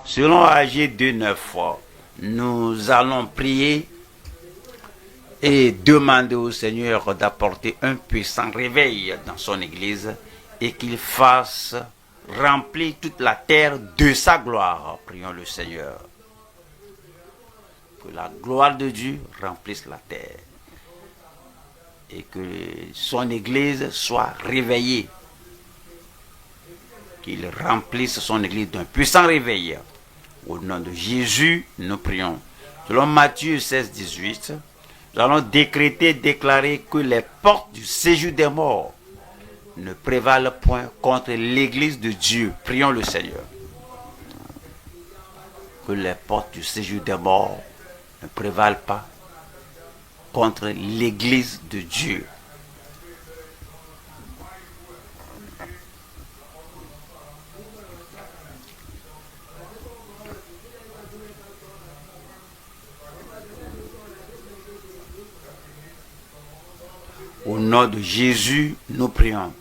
Selon Agé 2:9, nous allons prier et demander au Seigneur d'apporter un puissant réveil dans son Église et qu'il fasse remplir toute la terre de sa gloire. Prions le Seigneur. Que la gloire de Dieu remplisse la terre et que son Église soit réveillée. Qu'il remplisse son Église d'un puissant réveil. Au nom de Jésus, nous prions. Selon Matthieu 16:18, nous allons déclarer que les portes du séjour des morts ne prévalent point contre l'Église de Dieu. Prions le Seigneur. Que les portes du séjour des morts ne prévalent pas contre l'Église de Dieu. Au nom de Jésus, nous prions.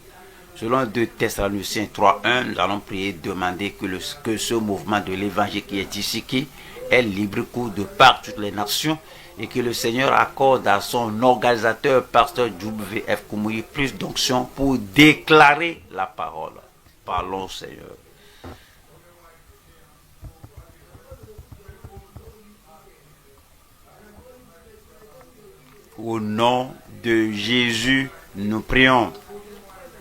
Selon 2 Thessaloniciens 3:1, nous allons prier, demander que ce mouvement de l'évangile qui est ici, qui est libre cours de par toutes les nations, et que le Seigneur accorde à son organisateur, pasteur W.F. Kumuyi, plus d'onction pour déclarer la parole. Parlons, Seigneur. Au nom de Jésus, nous prions.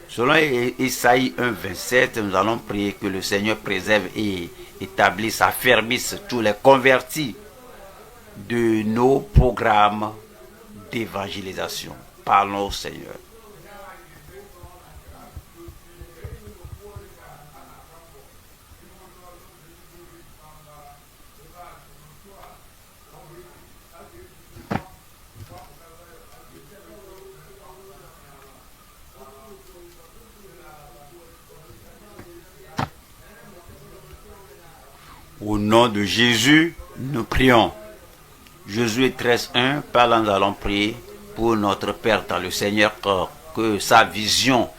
Selon Isaïe 1:27, nous allons prier que le Seigneur préserve et établisse, affermisse tous les convertis de nos programmes d'évangélisation. Parlons au Seigneur. Au nom de Jésus, nous prions. Josué 13:1, par là nous allons prier pour notre Père dans le Seigneur, que sa vision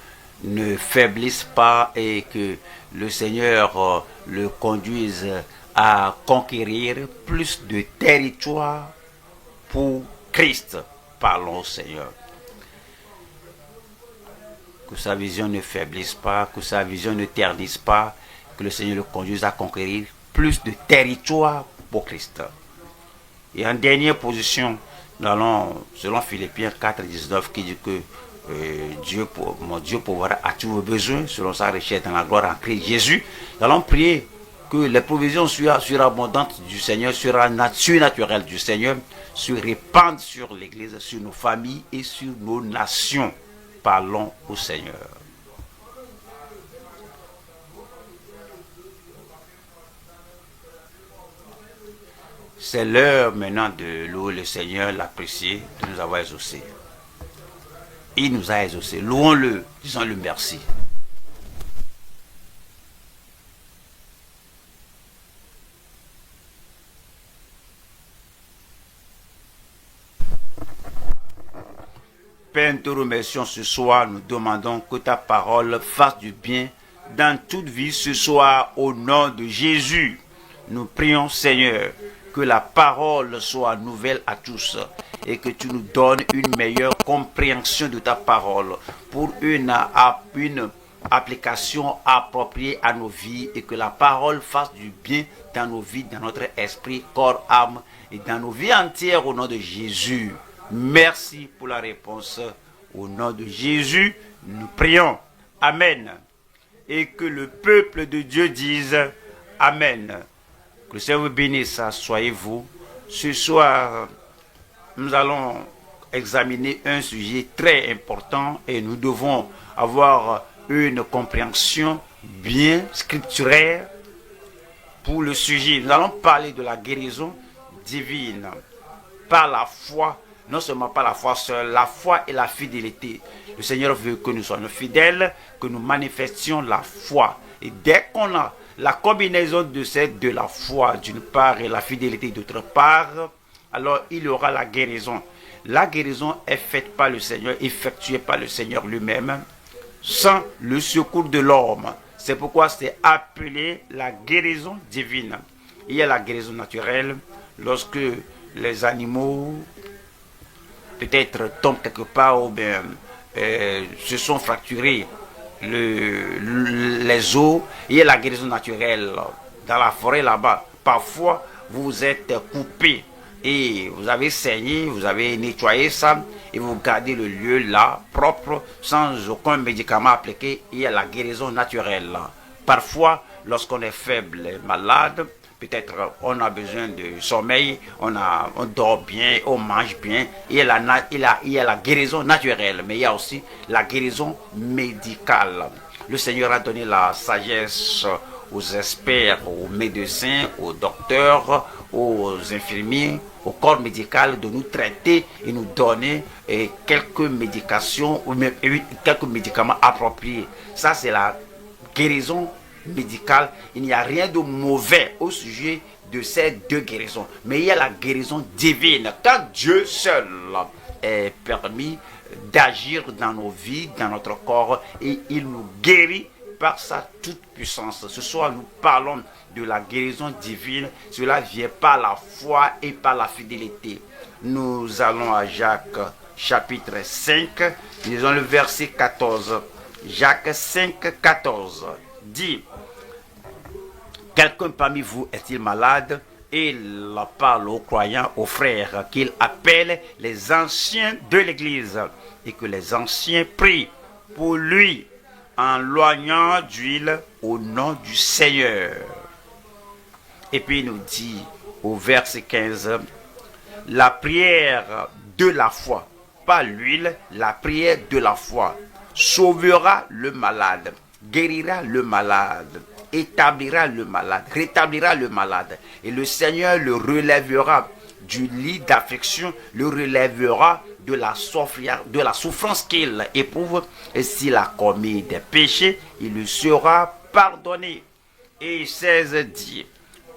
ne faiblisse pas et que le Seigneur le conduise à conquérir plus de territoire pour Christ. Parlons au Seigneur. Que sa vision ne faiblisse pas, que sa vision ne ternisse pas, que le Seigneur le conduise à conquérir plus de territoire pour Christ. Et en dernière position, nous allons, selon Philippiens 4:19, qui dit que mon Dieu pourvoira à tous vos besoins selon sa richesse dans la gloire en Christ Jésus. Nous allons prier que les provisions surabondantes du Seigneur, surnaturelles du Seigneur, se répandent sur l'Église, sur nos familles et sur nos nations. Parlons au Seigneur. C'est l'heure maintenant de louer le Seigneur, l'apprécier, de nous avoir exaucés. Il nous a exaucés. Louons-le, disons-le merci. Père, nous te remercions ce soir. Nous demandons que ta parole fasse du bien dans toute vie ce soir au nom de Jésus. Nous prions, Seigneur, que la parole soit nouvelle à tous et que tu nous donnes une meilleure compréhension de ta parole pour une application appropriée à nos vies et que la parole fasse du bien dans nos vies, dans notre esprit, corps, âme et dans nos vies entières au nom de Jésus. Merci pour la réponse. Au nom de Jésus, nous prions. Amen. Et que le peuple de Dieu dise Amen. Que le Seigneur vous bénisse, soyez-vous. Ce soir, nous allons examiner un sujet très important et nous devons avoir une compréhension bien scripturaire pour le sujet. Nous allons parler de la guérison divine par la foi, non seulement par la foi seule, la foi et la fidélité. Le Seigneur veut que nous soyons fidèles, que nous manifestions la foi. Et dès qu'on a la combinaison de ces deux, la foi d'une part et la fidélité d'autre part, alors il y aura la guérison. La guérison est faite par le Seigneur, effectuée par le Seigneur lui-même, sans le secours de l'homme. C'est pourquoi c'est appelé la guérison divine. Il y a la guérison naturelle lorsque les animaux peut-être tombent quelque part ou bien se sont fracturés les os. Il y a la guérison naturelle dans la forêt là-bas. Parfois, vous êtes coupé et vous avez saigné, vous avez nettoyé ça et vous gardez le lieu là propre sans aucun médicament appliqué. Il y a la guérison naturelle. Parfois, lorsqu'on est faible et malade, peut-être on a besoin de sommeil, on dort bien, on mange bien. Il y a la guérison naturelle, mais il y a aussi la guérison médicale. Le Seigneur a donné la sagesse aux experts, aux médecins, aux docteurs, aux infirmiers, au corps médical de nous traiter et nous donner quelques médications ou même quelques médicaments appropriés. Ça, c'est la guérison médicale. Il n'y a rien de mauvais au sujet de ces deux guérisons, mais il y a la guérison divine, quand Dieu seul est permis d'agir dans nos vies, dans notre corps, et il nous guérit par sa toute puissance. Ce soir, nous parlons de la guérison divine. Cela vient par la foi et par la fidélité. Nous allons à Jacques chapitre 5, lisons le verset 14. Jacques 5, 14 dit: quelqu'un parmi vous est-il malade? Et il parle aux croyants, aux frères, qu'il appelle les anciens de l'Église, et que les anciens prient pour lui en loignant d'huile au nom du Seigneur. Et puis il nous dit au verset 15, la prière de la foi, pas l'huile, la prière de la foi sauvera le malade, guérira le malade, établira le malade, rétablira le malade, et le Seigneur le relèvera du lit d'affliction, le relèvera de la souffrance qu'il éprouve, et s'il a commis des péchés, il lui sera pardonné. Et 16 dit: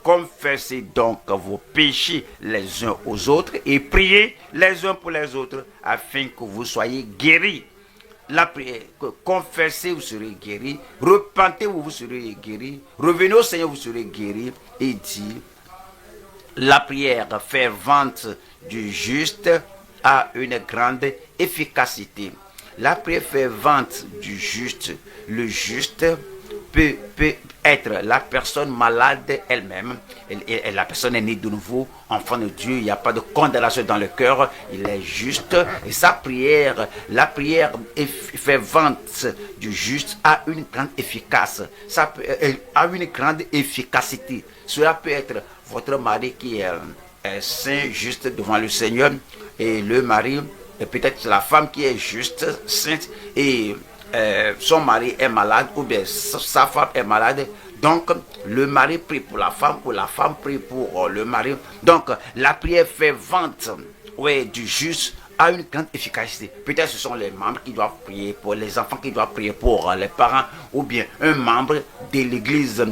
confessez donc vos péchés les uns aux autres et priez les uns pour les autres afin que vous soyez guéris. La prière, confessez, vous serez guéris. Repentez, vous serez guéris. Revenez au Seigneur, vous serez guéris. Et dit: la prière fervente du juste a une grande efficacité. La prière fervente du juste, le juste peut être la personne malade elle-même. La personne est née de nouveau, enfant de Dieu, il n'y a pas de condamnation dans le cœur, il est juste. Et sa prière, la prière fervente du juste a une grande efficacité. Ça a une grande efficacité. Cela peut être votre mari qui est saint, juste devant le Seigneur, et le mari, et peut-être la femme qui est juste, sainte, et son mari est malade, ou bien sa femme est malade. Donc le mari prie pour la femme, ou la femme prie pour le mari. Donc la prière fervente du juste a une grande efficacité. Peut-être ce sont les membres qui doivent prier pour les enfants, qui doivent prier pour les parents, ou bien un membre de l'église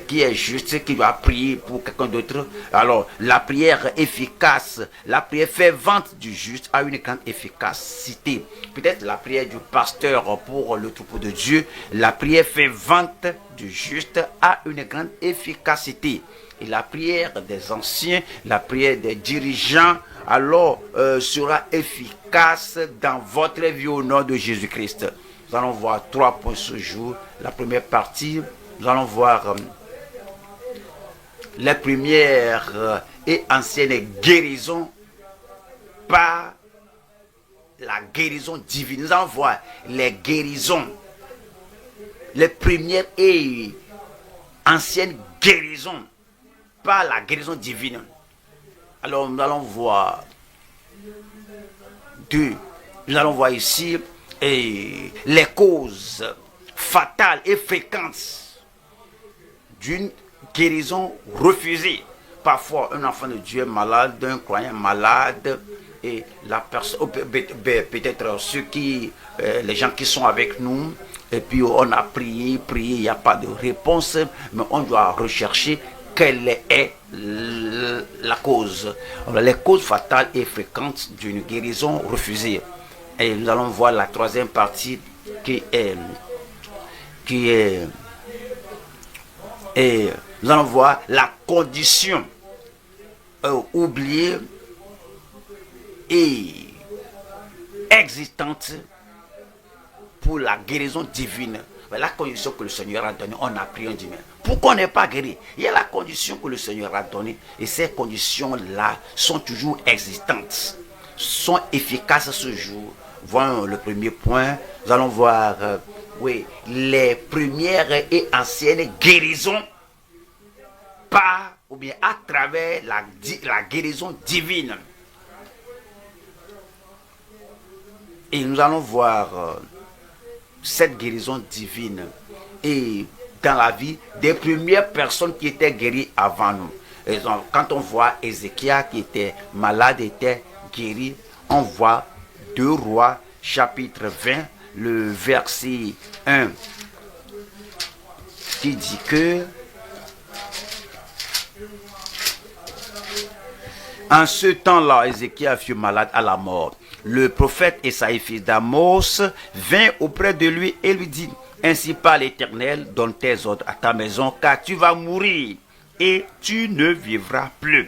qui est juste, qui doit prier pour quelqu'un d'autre. Alors la prière efficace, la prière fervente du juste a une grande efficacité. Peut-être la prière du pasteur pour le troupeau de Dieu, la prière fervente du juste a une grande efficacité. Et la prière des anciens, la prière des dirigeants, alors sera efficace dans votre vie au nom de Jésus-Christ. Nous allons voir 3 points ce jour. La première partie, nous allons voir les premières et anciennes guérisons par la guérison divine. Nous allons voir les guérisons, les premières et anciennes guérisons par la guérison divine. Alors nous allons voir nous allons voir ici les causes fatales et fréquentes d'une guérison refusée. Parfois un enfant de Dieu est malade, un croyant malade, et la personne, peut-être les gens qui sont avec nous, et puis on a prié, il n'y a pas de réponse, mais on doit rechercher quelle est la cause. Alors, les causes fatales et fréquentes d'une guérison refusée. Et nous allons voir la troisième partie qui est nous allons voir la condition oubliée et existante pour la guérison divine. La condition que le Seigneur a donnée, on a prié, on dit, mais pourquoi on n'est pas guéri? Il y a la condition que le Seigneur a donnée, et ces conditions-là sont toujours existantes, sont efficaces ce jour. Voyons le premier point, nous allons voir les premières et anciennes guérisons par ou bien à travers la guérison divine. Et nous allons voir cette guérison divine et dans la vie des premières personnes qui étaient guéries avant nous. Et donc, quand on voit Ézéchias qui était malade, était guéri, on voit 2 Rois chapitre 20, le verset 1 qui dit que en ce temps-là, Ézéchias fut malade à la mort. Le prophète Esaïe, fils d'Amos, vint auprès de lui et lui dit, ainsi parle l'Éternel, donne tes ordres à ta maison, car tu vas mourir et tu ne vivras plus.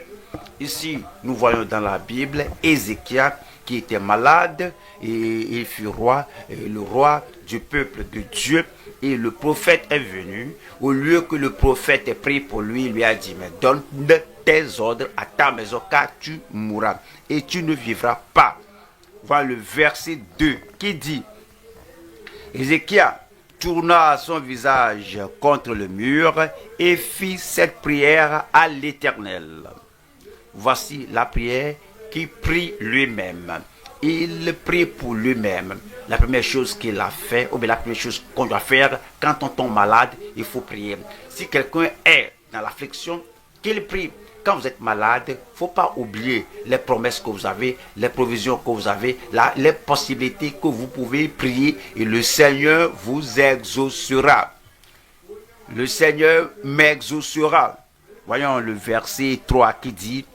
Ici, nous voyons dans la Bible Ézéchias qui était malade et il fut roi, le roi du peuple de Dieu. Et le prophète est venu, au lieu que le prophète ait prié pour lui, il lui a dit, mais donne tes ordres à ta maison, car tu mourras et tu ne vivras pas. Voilà le verset 2 qui dit, Ézéchias tourna son visage contre le mur et fit cette prière à l'Éternel. Voici la prière qu'il prie lui-même. Il prie pour lui-même. La première chose qu'il a fait, ou bien la première chose qu'on doit faire quand on tombe malade, il faut prier. Si quelqu'un est dans l'affliction, qu'il prie. Quand vous êtes malade, il ne faut pas oublier les promesses que vous avez, les provisions que vous avez, les possibilités que vous pouvez prier et le Seigneur vous exaucera. Le Seigneur m'exaucera. Voyons le verset 3 qui dit,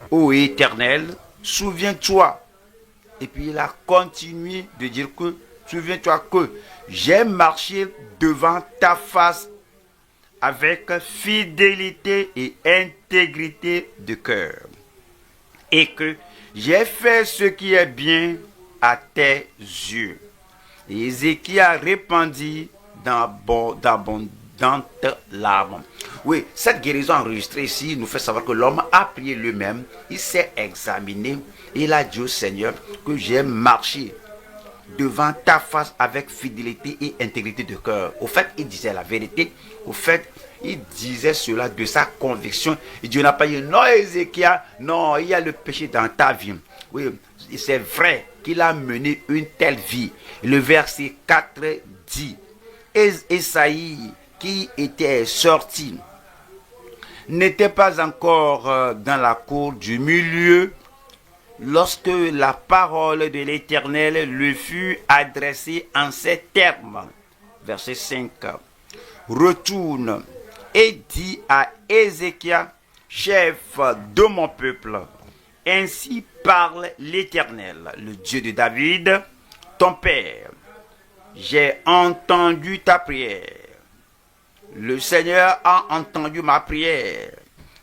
ô Éternel, souviens-toi. Et puis il a continué de dire que, souviens-toi que j'ai marché devant ta face avec fidélité et intégrité de cœur, et que j'ai fait ce qui est bien à tes yeux. Et Ézéchias répandit d'abondantes larmes. Oui, cette guérison enregistrée ici nous fait savoir que l'homme a prié lui-même, il s'est examiné, il a dit au Seigneur que j'ai marché devant ta face avec fidélité et intégrité de cœur. Au fait, il disait la vérité. Au fait, il disait cela de sa conviction. Et Dieu n'a pas dit, non Ézéchias, non, il y a le péché dans ta vie. Oui, c'est vrai qu'il a mené une telle vie. Le verset 4 dit, Esaïe qui était sorti n'était pas encore dans la cour du milieu lorsque la parole de l'Éternel lui fut adressée en ces termes. Verset 5. Retourne et dis à Ézéchias, chef de mon peuple, ainsi parle l'Éternel, le Dieu de David, ton père. J'ai entendu ta prière. Le Seigneur a entendu ma prière.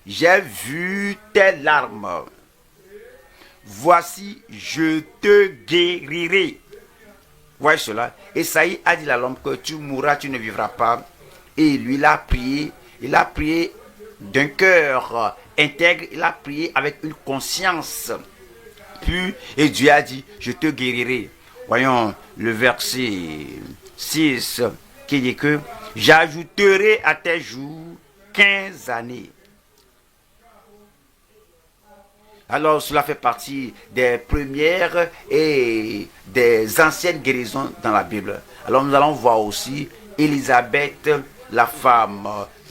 J'ai vu tes larmes. Voici, je te guérirai. Voyez cela. Esaïe a dit à l'homme que tu mourras, tu ne vivras pas. Et lui, il a prié d'un cœur intègre, il a prié avec une conscience pure. Et Dieu a dit, je te guérirai. Voyons le verset 6 qui dit que j'ajouterai à tes jours 15 années. Alors, cela fait partie des premières et des anciennes guérisons dans la Bible. Alors, nous allons voir aussi Élisabeth, la femme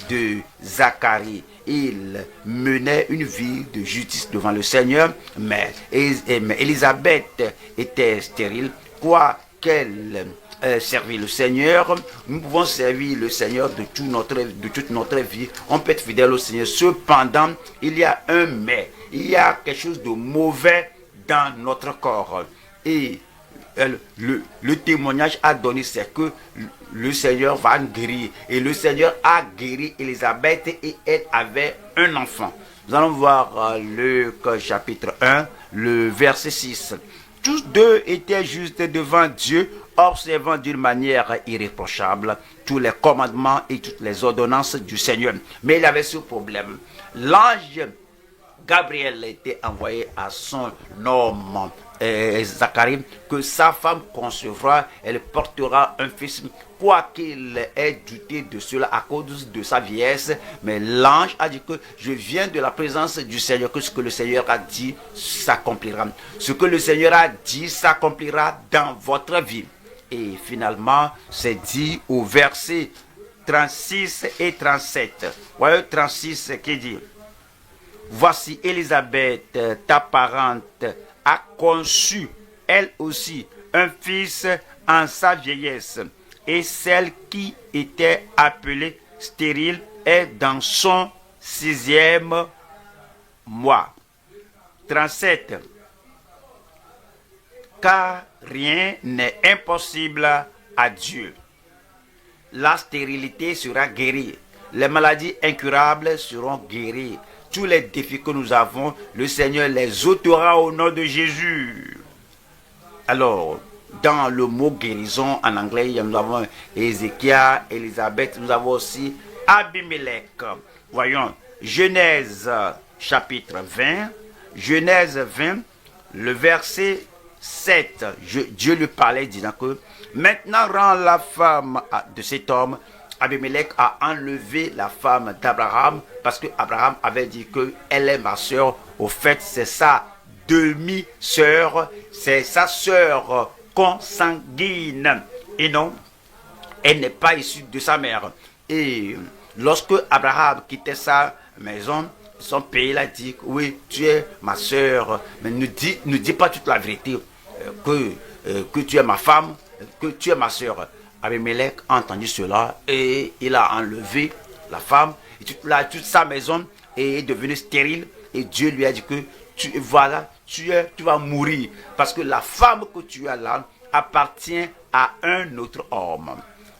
de Zacharie. Il menait une vie de justice devant le Seigneur, mais Élisabeth était stérile, quoi qu'elle servir le Seigneur. Nous pouvons servir le Seigneur de toute notre vie. On peut être fidèle au Seigneur. Cependant, il y a un mais. Il y a quelque chose de mauvais dans notre corps. Et le témoignage a donné, c'est que le Seigneur va nous guérir. Et le Seigneur a guéri Élisabeth et elle avait un enfant. Nous allons voir Luc chapitre 1, le verset 6. Tous deux étaient justes devant Dieu, observant d'une manière irréprochable tous les commandements et toutes les ordonnances du Seigneur. Mais il avait ce problème. L'ange Gabriel était envoyé à son homme Zacharie, que sa femme concevra, elle portera un fils, quoiqu'il ait douté de cela à cause de sa vieillesse. Mais l'ange a dit que je viens de la présence du Seigneur, que ce que le Seigneur a dit s'accomplira. Ce que le Seigneur a dit s'accomplira dans votre vie. Et finalement, c'est dit au verset 36 et 37. Voyez 36 qui dit: voici Élisabeth, ta parente, a conçu, elle aussi, un fils en sa vieillesse. Et celle qui était appelée stérile est dans son 6e mois. 37. Car rien n'est impossible à Dieu. La stérilité sera guérie. Les maladies incurables seront guéries. Tous les défis que nous avons, le Seigneur les ôtera au nom de Jésus. Alors, dans le mot guérison en anglais, nous avons Ézéchiel, Élisabeth, nous avons aussi Abimelech. Voyons, Genèse chapitre 20, Genèse 20, le verset 7. Dieu lui parlait disant que maintenant rends la femme de cet homme. Abimelech a enlevé la femme d'Abraham parce que Abraham avait dit que elle est ma soeur. Au fait, c'est sa demi-sœur, c'est sa sœur consanguine. Et non, elle n'est pas issue de sa mère. Et lorsque Abraham quittait sa maison, son père il a dit oui, tu es ma sœur, mais ne dis pas toute la vérité, que tu es ma femme, que tu es ma sœur. Abimelech a entendu cela et il a enlevé la femme et toute sa maison est devenue stérile et Dieu lui a dit que tu vas mourir parce que la femme que tu as là appartient à un autre homme.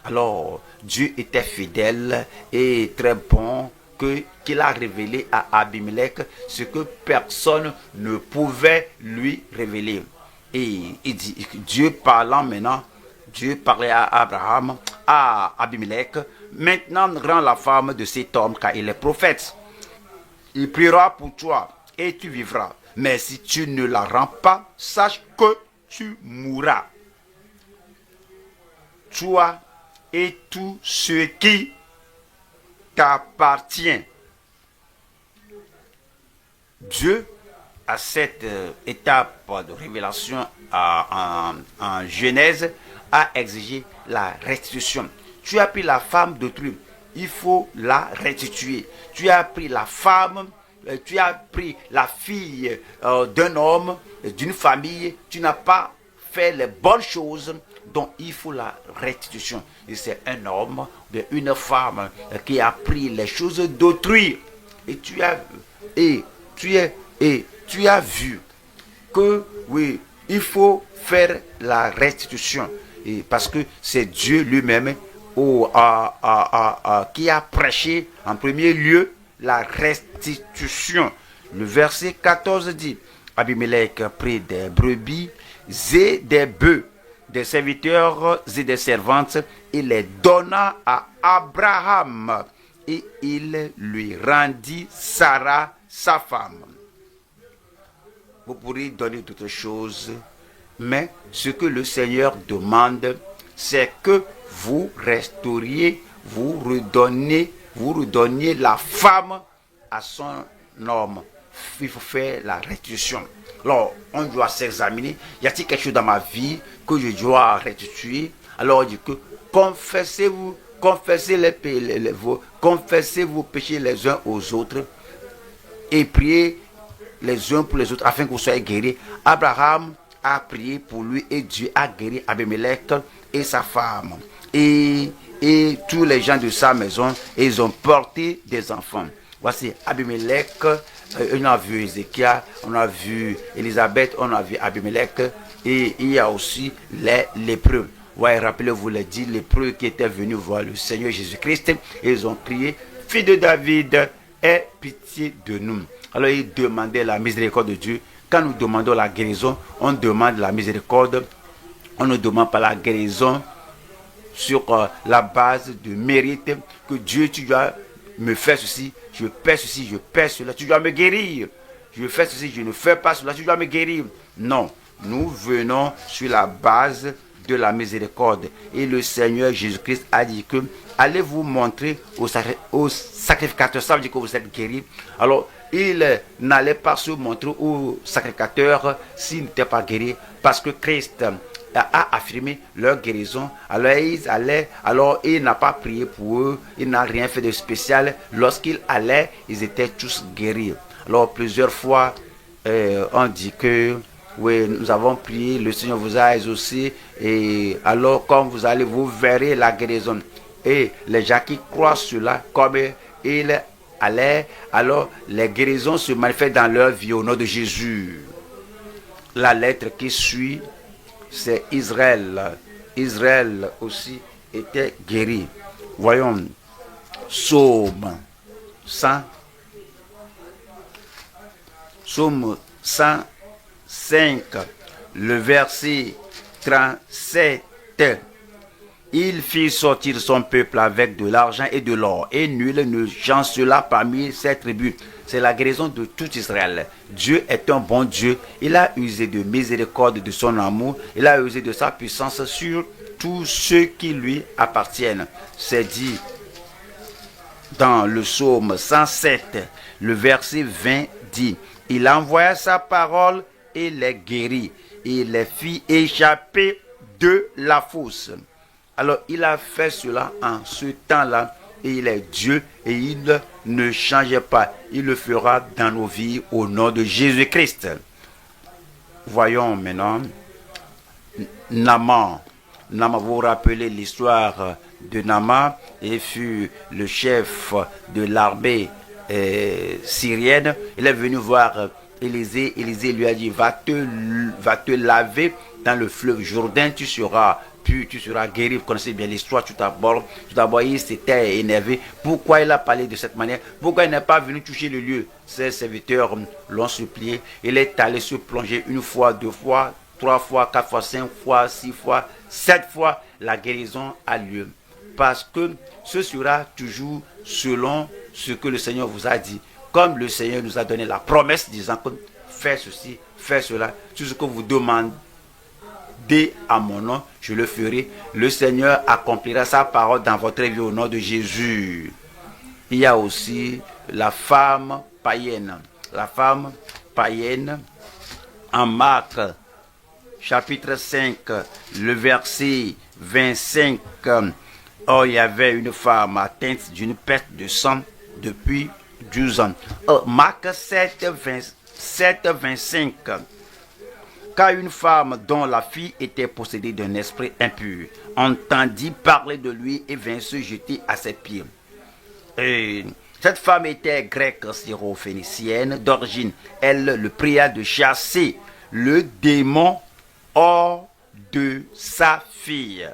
Alors Dieu était fidèle et très bon qu'il a révélé à Abimelech ce que personne ne pouvait lui révéler. Et il dit, Dieu parlant maintenant, Dieu parlait à Abraham, à Abimelech, maintenant rends la femme de cet homme car il est prophète. Il priera pour toi et tu vivras. Mais si tu ne la rends pas, sache que tu mourras. Toi et tout ce qui t'appartient. Dieu, à cette étape de révélation en Genèse, a exigé la restitution. Tu as pris la femme d'autrui, il faut la restituer. Tu as pris la femme, tu as pris la fille d'un homme, d'une famille, tu n'as pas fait les bonnes choses, donc il faut la restitution. Et c'est un homme, une femme qui a pris les choses d'autrui. Et tu as vu que oui, il faut faire la restitution. Et parce que c'est Dieu lui-même qui a prêché en premier lieu la restitution. Le verset 14 dit: Abimelech prit des brebis et des bœufs, des serviteurs et des servantes, et les donna à Abraham, et il lui rendit Sarah, sa femme. Vous pourrez donner d'autres choses, mais ce que le Seigneur demande, c'est que vous restauriez, vous redonniez la femme à son homme. Il faut faire la restitution. Alors, on doit s'examiner. Y a-t-il quelque chose dans ma vie que je dois restituer? Alors, on dit que confessez vos péchés les uns aux autres et priez les uns pour les autres afin que vous soyez guéris. Abraham a prié pour lui et Dieu a guéri Abimelech et sa femme et tous les gens de sa maison, et ils ont porté des enfants. Voici Abimelech, on a vu Ézéchiel, on a vu Élisabeth, on a vu Abimelech, et il y a aussi les lépreux. Ouais, rappelez-vous les 10 lépreux qui étaient venus voir le Seigneur Jésus-Christ. Et ils ont crié, Fils de David, aie pitié de nous. Alors ils demandaient la miséricorde de Dieu. Quand nous demandons la guérison, on demande la miséricorde. On ne demande pas la guérison sur la base de mérite. Que Dieu, tu dois me faire ceci, je fais ceci, je fais cela, tu dois me guérir. Je fais ceci, je ne fais pas cela, tu dois me guérir. Non, nous venons sur la base de la miséricorde. Et le Seigneur Jésus-Christ a dit que allez vous montrer au sacrificateur, ça veut dire que vous êtes guéris. Alors, il n'allait pas se montrer au sacrificateur s'il n'était pas guéri, parce que Christ a affirmé leur guérison. Alors il n'a pas prié pour eux, il n'a rien fait de spécial. Lorsqu'il allait, ils étaient tous guéris. Alors plusieurs fois, on dit que oui, nous avons prié, le Seigneur vous a exaucé, et alors quand vous allez, vous verrez la guérison. Et les gens qui croient cela, comme il allait, alors les guérisons se manifestent dans leur vie au nom de Jésus. La lettre qui suit, c'est Israël. Israël aussi était guéri. Voyons, Psaume 100, Psaume 105, le verset 37. Il fit sortir son peuple avec de l'argent et de l'or, et nul ne chancela parmi ses tribus. C'est la guérison de tout Israël. Dieu est un bon Dieu. Il a usé de miséricorde de son amour. Il a usé de sa puissance sur tous ceux qui lui appartiennent. C'est dit dans le psaume 107, le verset 20 dit, il envoya sa parole et les guérit. Il les fit échapper de la fosse. Alors il a fait cela en ce temps-là. Et il est Dieu et il ne changeait pas. Il le fera dans nos vies au nom de Jésus-Christ. Voyons maintenant Naaman. Naaman, vous vous rappelez l'histoire de Naaman. Il fut le chef de l'armée syrienne. Il est venu voir Élisée. Élisée lui a dit, va te laver dans le fleuve Jourdain, tu seras guéri. Vous connaissez bien l'histoire. Tout d'abord, il s'était énervé. Pourquoi il a parlé de cette manière? Pourquoi il n'est pas venu toucher le lieu? Ses serviteurs l'ont supplié. Il est allé se plonger une fois, 2 fois, 3 fois, 4 fois, 5 fois, 6 fois, 7 fois. La guérison a lieu. Parce que ce sera toujours selon ce que le Seigneur vous a dit. Comme le Seigneur nous a donné la promesse disant que fais ceci, fais cela, tout ce que vous demandez à mon nom, je le ferai. Le Seigneur accomplira sa parole dans votre vie au nom de Jésus. Il y a aussi la femme païenne. La femme païenne, en Marc, chapitre 5, le verset 25. Oh, il y avait une femme atteinte d'une perte de sang depuis 12 ans. Marc 7, 25. Car une femme dont la fille était possédée d'un esprit impur entendit parler de lui et vint se jeter à ses pieds. Et cette femme était grecque syro-phénicienne d'origine. Elle le pria de chasser le démon hors de sa fille.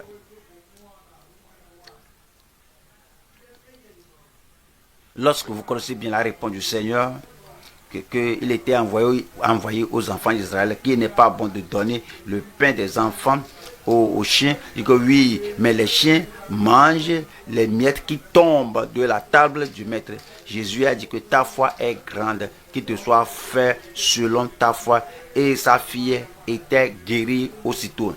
Lorsque vous connaissez bien la réponse du Seigneur, qu'il était envoyé aux enfants d'Israël, qu'il n'est pas bon de donner le pain des enfants aux chiens. Il dit que oui, mais les chiens mangent les miettes qui tombent de la table du maître. Jésus a dit que ta foi est grande, qu'il te soit fait selon ta foi. Et sa fille était guérie aussitôt.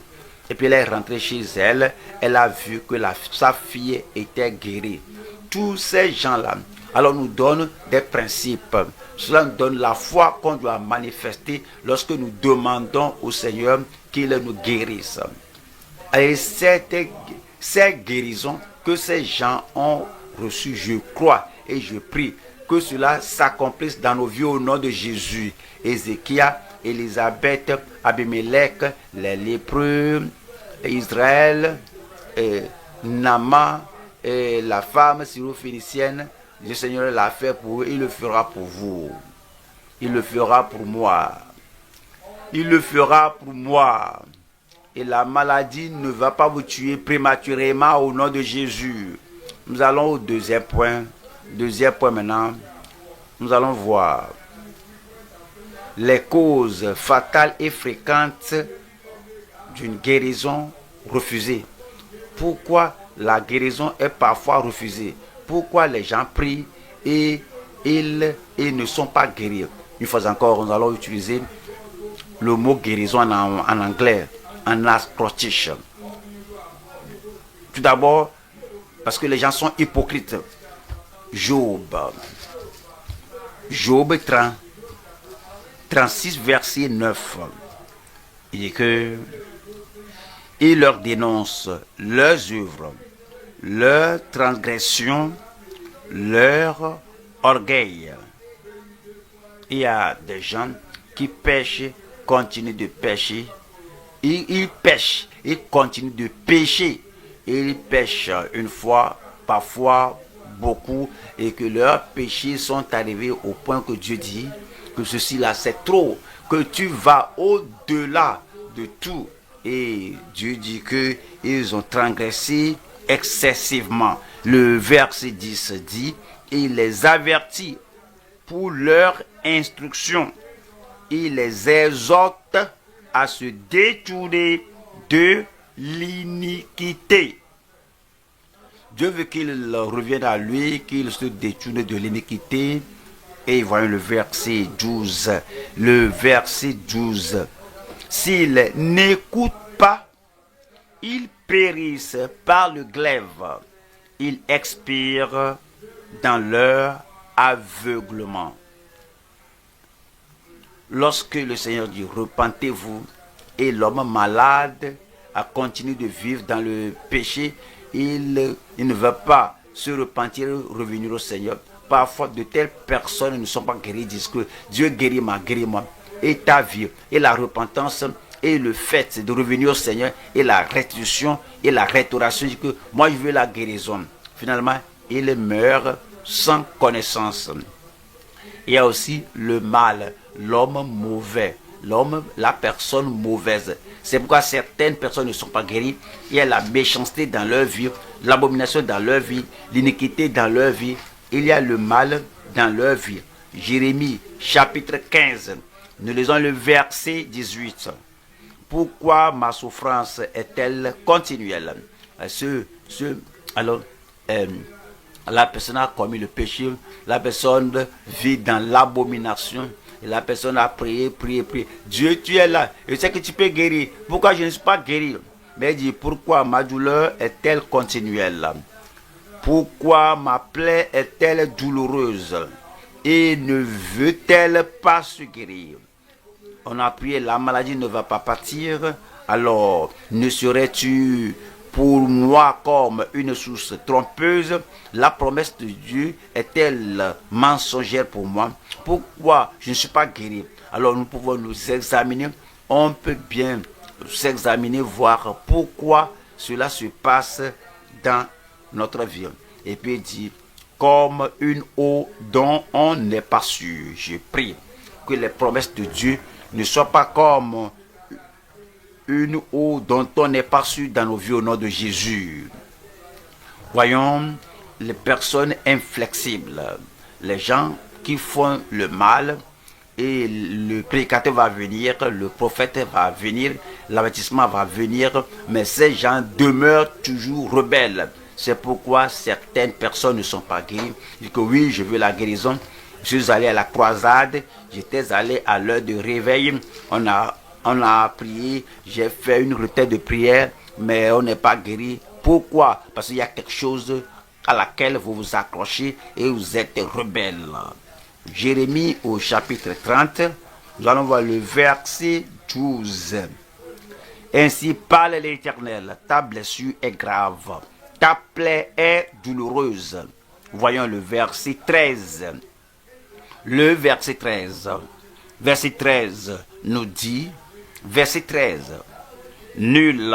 Et puis elle est rentrée chez elle, elle a vu que sa fille était guérie. Tous ces gens-là, alors nous donnent des principes. Cela nous donne la foi qu'on doit manifester lorsque nous demandons au Seigneur qu'il nous guérisse. Et ces guérisons que ces gens ont reçues, je crois et je prie que cela s'accomplisse dans nos vies au nom de Jésus. Ézéchias, Élisabeth, Abimelech, les lépreux, Israël, Naaman, et la femme syro-phénicienne, le Seigneur l'a fait pour eux, il le fera pour vous. Il le fera pour moi. Il le fera pour moi. Et la maladie ne va pas vous tuer prématurément au nom de Jésus. Nous allons au deuxième point. Deuxième point maintenant. Nous allons voir les causes fatales et fréquentes d'une guérison refusée. Pourquoi la guérison est parfois refusée? Pourquoi les gens prient et ils ne sont pas guéris? Une fois encore, nous allons utiliser le mot guérison en anglais, en scottish. Tout d'abord, parce que les gens sont hypocrites. Job 36, verset 9. Il dit que il leur dénonce leurs œuvres, leurs transgressions, leur orgueil. Il y a des gens qui pêchent, continuent de pêcher. Ils pêchent, ils continuent de pécher. Ils pêchent une fois, parfois beaucoup, et que leurs péchés sont arrivés au point que Dieu dit que ceci là c'est trop, que tu vas au-delà de tout. Et Dieu dit que ils ont transgressé excessivement. Le verset 10 dit, il les avertit pour leur instruction. Il les exhorte à se détourner de l'iniquité. Dieu veut qu'ils reviennent à lui, qu'ils se détournent de l'iniquité. Et voyons le verset 12. Le verset 12. S'ils n'écoutent pas, ils périssent par le glaive. Ils expirent dans leur aveuglement. Lorsque le Seigneur dit repentez-vous et l'homme malade a continué de vivre dans le péché, il ne veut pas se repentir et revenir au Seigneur. Parfois de telles personnes ne sont pas guéries, disent que Dieu guéris-moi. Et ta vie, et la repentance, et le fait de revenir au Seigneur, et la restitution, et la restauration, dit que moi je veux la guérison. Finalement, il meurt sans connaissance. Il y a aussi le mal, l'homme mauvais, la personne mauvaise. C'est pourquoi certaines personnes ne sont pas guéries. Il y a la méchanceté dans leur vie, l'abomination dans leur vie, l'iniquité dans leur vie. Il y a le mal dans leur vie. Jérémie chapitre 15. Nous lisons le verset 18. Pourquoi ma souffrance est-elle continuelle? Alors, la personne a commis le péché, la personne vit dans l'abomination, et la personne a prié. Dieu, tu es là, je sais que tu peux guérir. Pourquoi je ne suis pas guéri? Mais il dit, pourquoi ma douleur est-elle continuelle? Pourquoi ma plaie est-elle douloureuse? Et ne veut-elle pas se guérir? On a prié, la maladie ne va pas partir. Alors, ne serais-tu pour moi comme une source trompeuse? La promesse de Dieu est-elle mensongère pour moi? Pourquoi je ne suis pas guéri? Alors nous pouvons nous examiner. On peut bien s'examiner, voir pourquoi cela se passe dans notre vie. Et puis il dit, comme une eau dont on n'est pas sûr. Je prie que les promesses de Dieu ne soient pas comme une eau dont on n'est pas sûr dans nos vies au nom de Jésus. Voyons les personnes inflexibles, les gens qui font le mal, et le prédicateur va venir, le prophète va venir, l'avertissement va venir, mais ces gens demeurent toujours rebelles. C'est pourquoi certaines personnes ne sont pas guéries. Ils disent que oui, je veux la guérison. Je suis allé à la croisade, j'étais allé à l'heure de réveil, on a prié, j'ai fait une retraite de prière, mais on n'est pas guéri. Pourquoi? Parce qu'il y a quelque chose à laquelle vous vous accrochez et vous êtes rebelle. Jérémie au chapitre 30, nous allons voir le verset 12. Ainsi parle l'Éternel, ta blessure est grave, ta plaie est douloureuse. Voyons le verset 13. Le verset 13. Verset 13 nous dit, verset 13, nul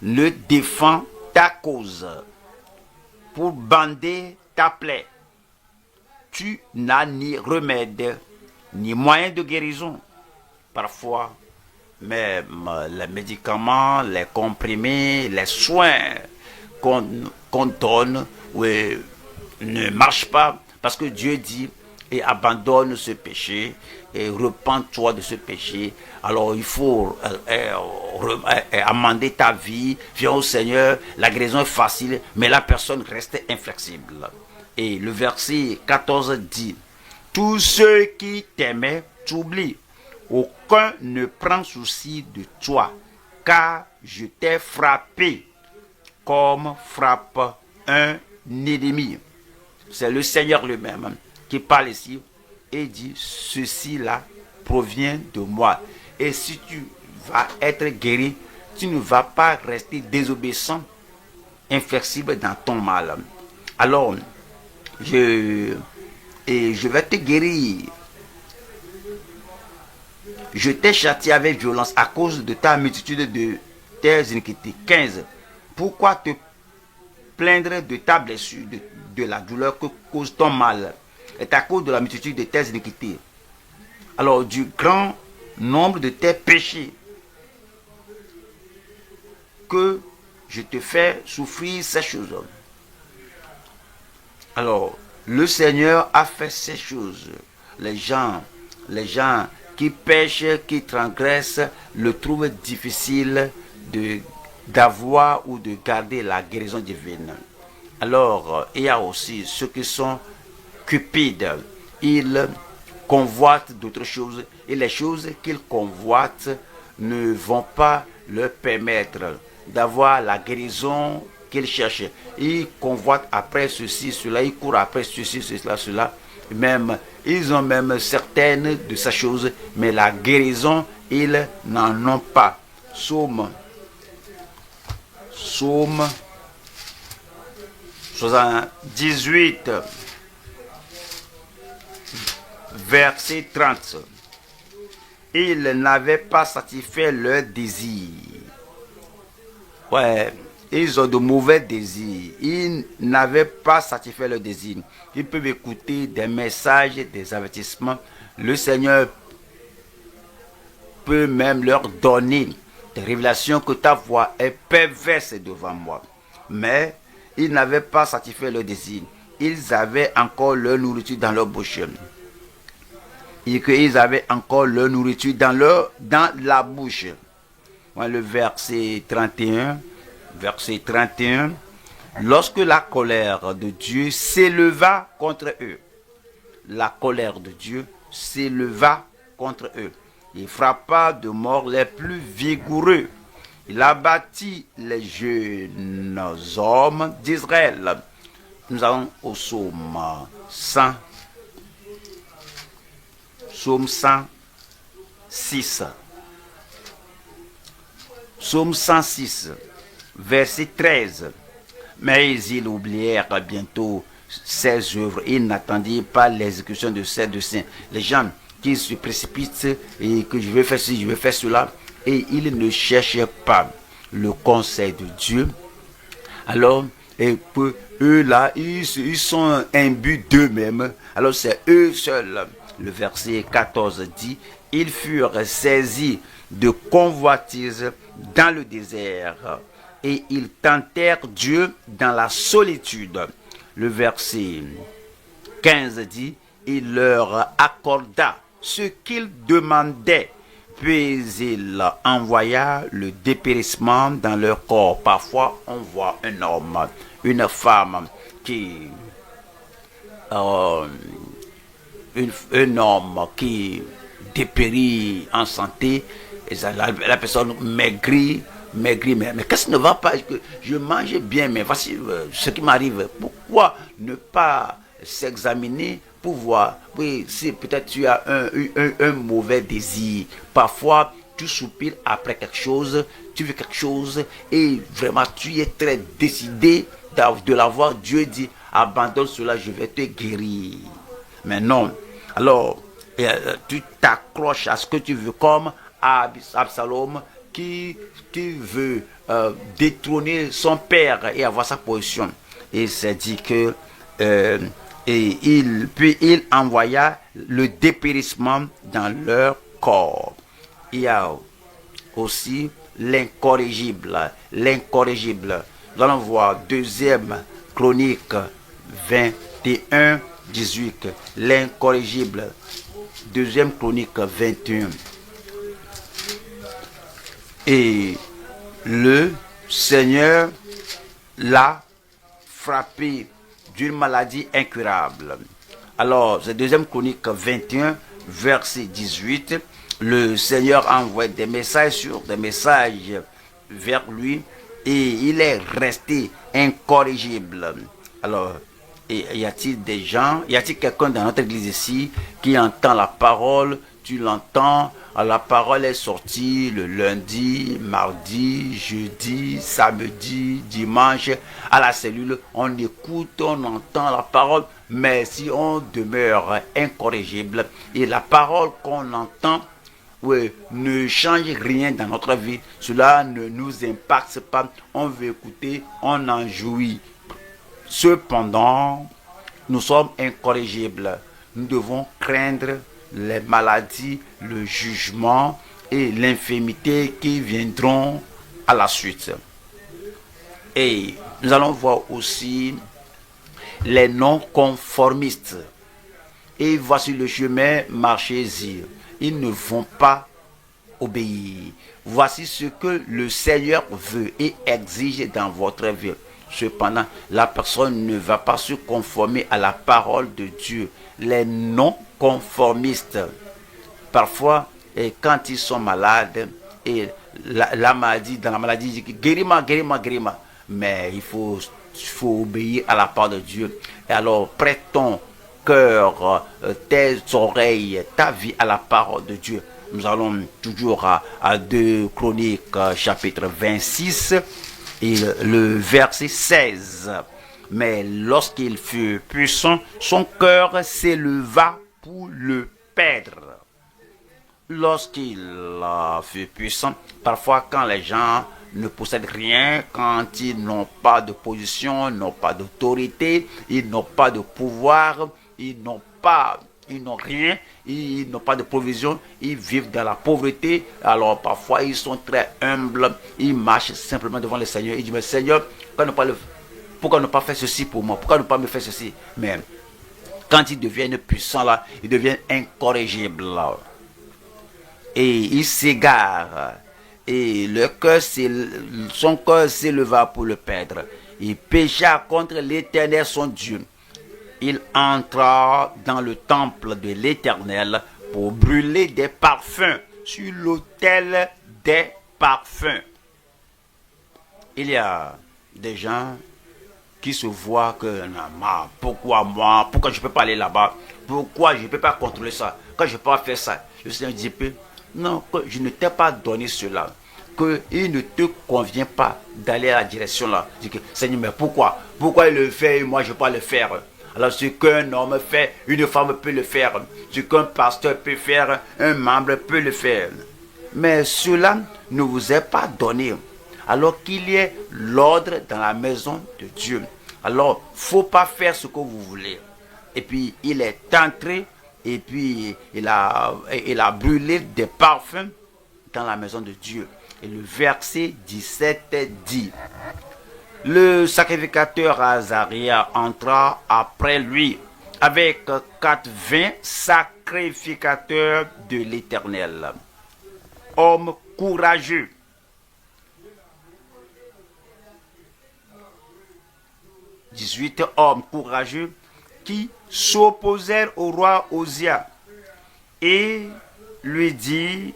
ne défend ta cause pour bander ta plaie. Tu n'as ni remède, ni moyen de guérison. Parfois, même les médicaments, les comprimés, les soins qu'on donne, oui, ne marchent pas, parce que Dieu dit, et abandonne ce péché, et repens-toi de ce péché. Alors il faut amender ta vie, viens au Seigneur, la guérison est facile, mais la personne reste inflexible. Et le verset 14 dit, tous ceux qui t'aimaient t'oublient, aucun ne prend souci de toi, car je t'ai frappé comme frappe un ennemi. C'est le Seigneur lui-même qui parle ici et dit, ceci-là provient de moi. Et si tu vas être guéri, tu ne vas pas rester désobéissant, inflexible dans ton mal. Alors, je vais te guérir. Je t'ai châtié avec violence à cause de ta multitude de tes iniquités. 15. Pourquoi te plaindre de ta blessure, de la douleur que cause ton mal, est à cause de la multitude de tes iniquités. Alors, du grand nombre de tes péchés, que je te fais souffrir ces choses. Alors, le Seigneur a fait ces choses. Les gens qui pêchent, qui transgressent, le trouvent difficile d'avoir ou de garder la guérison divine. Alors, il y a aussi ceux qui sont cupides. Ils convoitent d'autres choses et les choses qu'ils convoitent ne vont pas leur permettre d'avoir la guérison qu'ils cherchent. Ils convoitent après ceci, cela, ils courent après ceci, cela. Même, ils ont même certaines de ces choses, mais la guérison, ils n'en ont pas. Psaume 78, verset 30. Ils n'avaient pas satisfait leur désir. Ouais, ils ont de mauvais désirs. Ils n'avaient pas satisfait leur désir. Ils peuvent écouter des messages, des avertissements. Le Seigneur peut même leur donner des révélations que ta voix est perverse devant moi. Mais ils n'avaient pas satisfait leur désir. Ils avaient encore leur nourriture dans leur bouche. Et qu'ils avaient encore leur nourriture dans la bouche. Le verset 31. Verset 31. Lorsque la colère de Dieu s'éleva contre eux. La colère de Dieu s'éleva contre eux. Il frappa de mort les plus vigoureux. Il abattit les jeunes hommes d'Israël. Nous allons au psaume 100. Psaume 106. Psaume 106, verset 13. Mais ils oublièrent bientôt ses œuvres. Ils n'attendirent pas l'exécution de ces deux saints. Les gens qui se précipitent et que je vais faire ceci, je vais faire cela, et ils ne cherchent pas le conseil de Dieu. Alors, et que eux là, ils sont imbus d'eux-mêmes. Alors c'est eux seuls. Le verset 14 dit, ils furent saisis de convoitise dans le désert et ils tentèrent Dieu dans la solitude. Le verset 15 dit, il leur accorda ce qu'ils demandaient, puis il envoya le dépérissement dans leur corps. Parfois, on voit un homme, une femme qui... un homme qui dépérit en santé, et la personne maigrit, mais qu'est-ce qui ne va pas? Je mange bien, mais voici ce qui m'arrive. Pourquoi ne pas s'examiner pour voir? Oui, si peut-être tu as un mauvais désir, parfois tu soupires après quelque chose, tu veux quelque chose, et vraiment tu es très décidé de l'avoir. Dieu dit, abandonne cela, je vais te guérir. Mais non. Alors, tu t'accroches à ce que tu veux, comme Absalom qui veut détrôner son père et avoir sa position. Et c'est dit que puis il envoya le dépérissement dans leur corps. Il y a aussi l'incorrigible. L'incorrigible. Nous allons voir deuxième Chronique 21, 18. L'incorrigible. Deuxième Chronique 21. Et le Seigneur l'a frappé d'une maladie incurable. Alors, c'est deuxième Chronique 21, verset 18. Le Seigneur a envoyé des messages vers lui et il est resté incorrigible. Alors, y a-t-il des gens, y a-t-il quelqu'un dans notre église ici qui entend la parole? Tu l'entends, la parole est sortie le lundi, mardi, jeudi, samedi, dimanche, à la cellule, on écoute, on entend la parole, mais si on demeure incorrigible et la parole qu'on entend ne change rien dans notre vie, cela ne nous impacte pas, on veut écouter, on en jouit. Cependant, nous sommes incorrigibles, nous devons craindre les maladies, le jugement et l'infirmité qui viendront à la suite. Et nous allons voir aussi les non-conformistes. Et voici le chemin, marchez-y. Ils ne vont pas obéir. Voici ce que le Seigneur veut et exige dans votre vie. Cependant, la personne ne va pas se conformer à la parole de Dieu. Les non-conformistes, parfois, quand ils sont malades, et la maladie, dans la maladie, ils disent guéris-moi, guéris-moi, guéris-moi. Mais il faut obéir à la parole de Dieu. Et alors, prête ton cœur, tes oreilles, ta vie à la parole de Dieu. Nous allons toujours à 2 Chroniques, chapitre 26. Et le verset 16. Mais lorsqu'il fut puissant, son cœur s'éleva pour le perdre. Lorsqu'il fut puissant, parfois quand les gens ne possèdent rien, quand ils n'ont pas de position, n'ont pas d'autorité, ils n'ont pas de pouvoir, ils n'ont rien, ils n'ont pas de provision, ils vivent dans la pauvreté. Alors parfois ils sont très humbles, ils marchent simplement devant le Seigneur. Ils disent, mais Seigneur, pourquoi ne pas faire ceci pour moi? Pourquoi ne pas me faire ceci? Mais quand ils deviennent puissants là, ils deviennent incorrigibles là. Et ils s'égarent. Et son cœur s'éleva pour le perdre. Il pécha contre l'Éternel son Dieu. Il entra dans le temple de l'Éternel pour brûler des parfums sur l'autel des parfums. Il y a des gens qui se voient que pourquoi moi, pourquoi je ne peux pas aller là-bas, pourquoi je ne peux pas contrôler ça, quand je ne peux pas faire ça. Le Seigneur dit, non, que je ne t'ai pas donné cela, qu'il ne te convient pas d'aller à la direction là. Je dis, Seigneur, mais pourquoi il le fait et moi je ne peux pas le faire? Alors ce qu'un homme fait, une femme peut le faire. Ce qu'un pasteur peut faire, un membre peut le faire. Mais cela ne vous est pas donné. Alors qu'il y ait l'ordre dans la maison de Dieu. Alors, il ne faut pas faire ce que vous voulez. Et puis, il est entré et puis il a brûlé des parfums dans la maison de Dieu. Et le verset 17 dit... Le sacrificateur Azaria entra après lui avec 80 sacrificateurs de l'Éternel, hommes courageux. « 18 hommes courageux qui s'opposèrent au roi Osia et lui dit,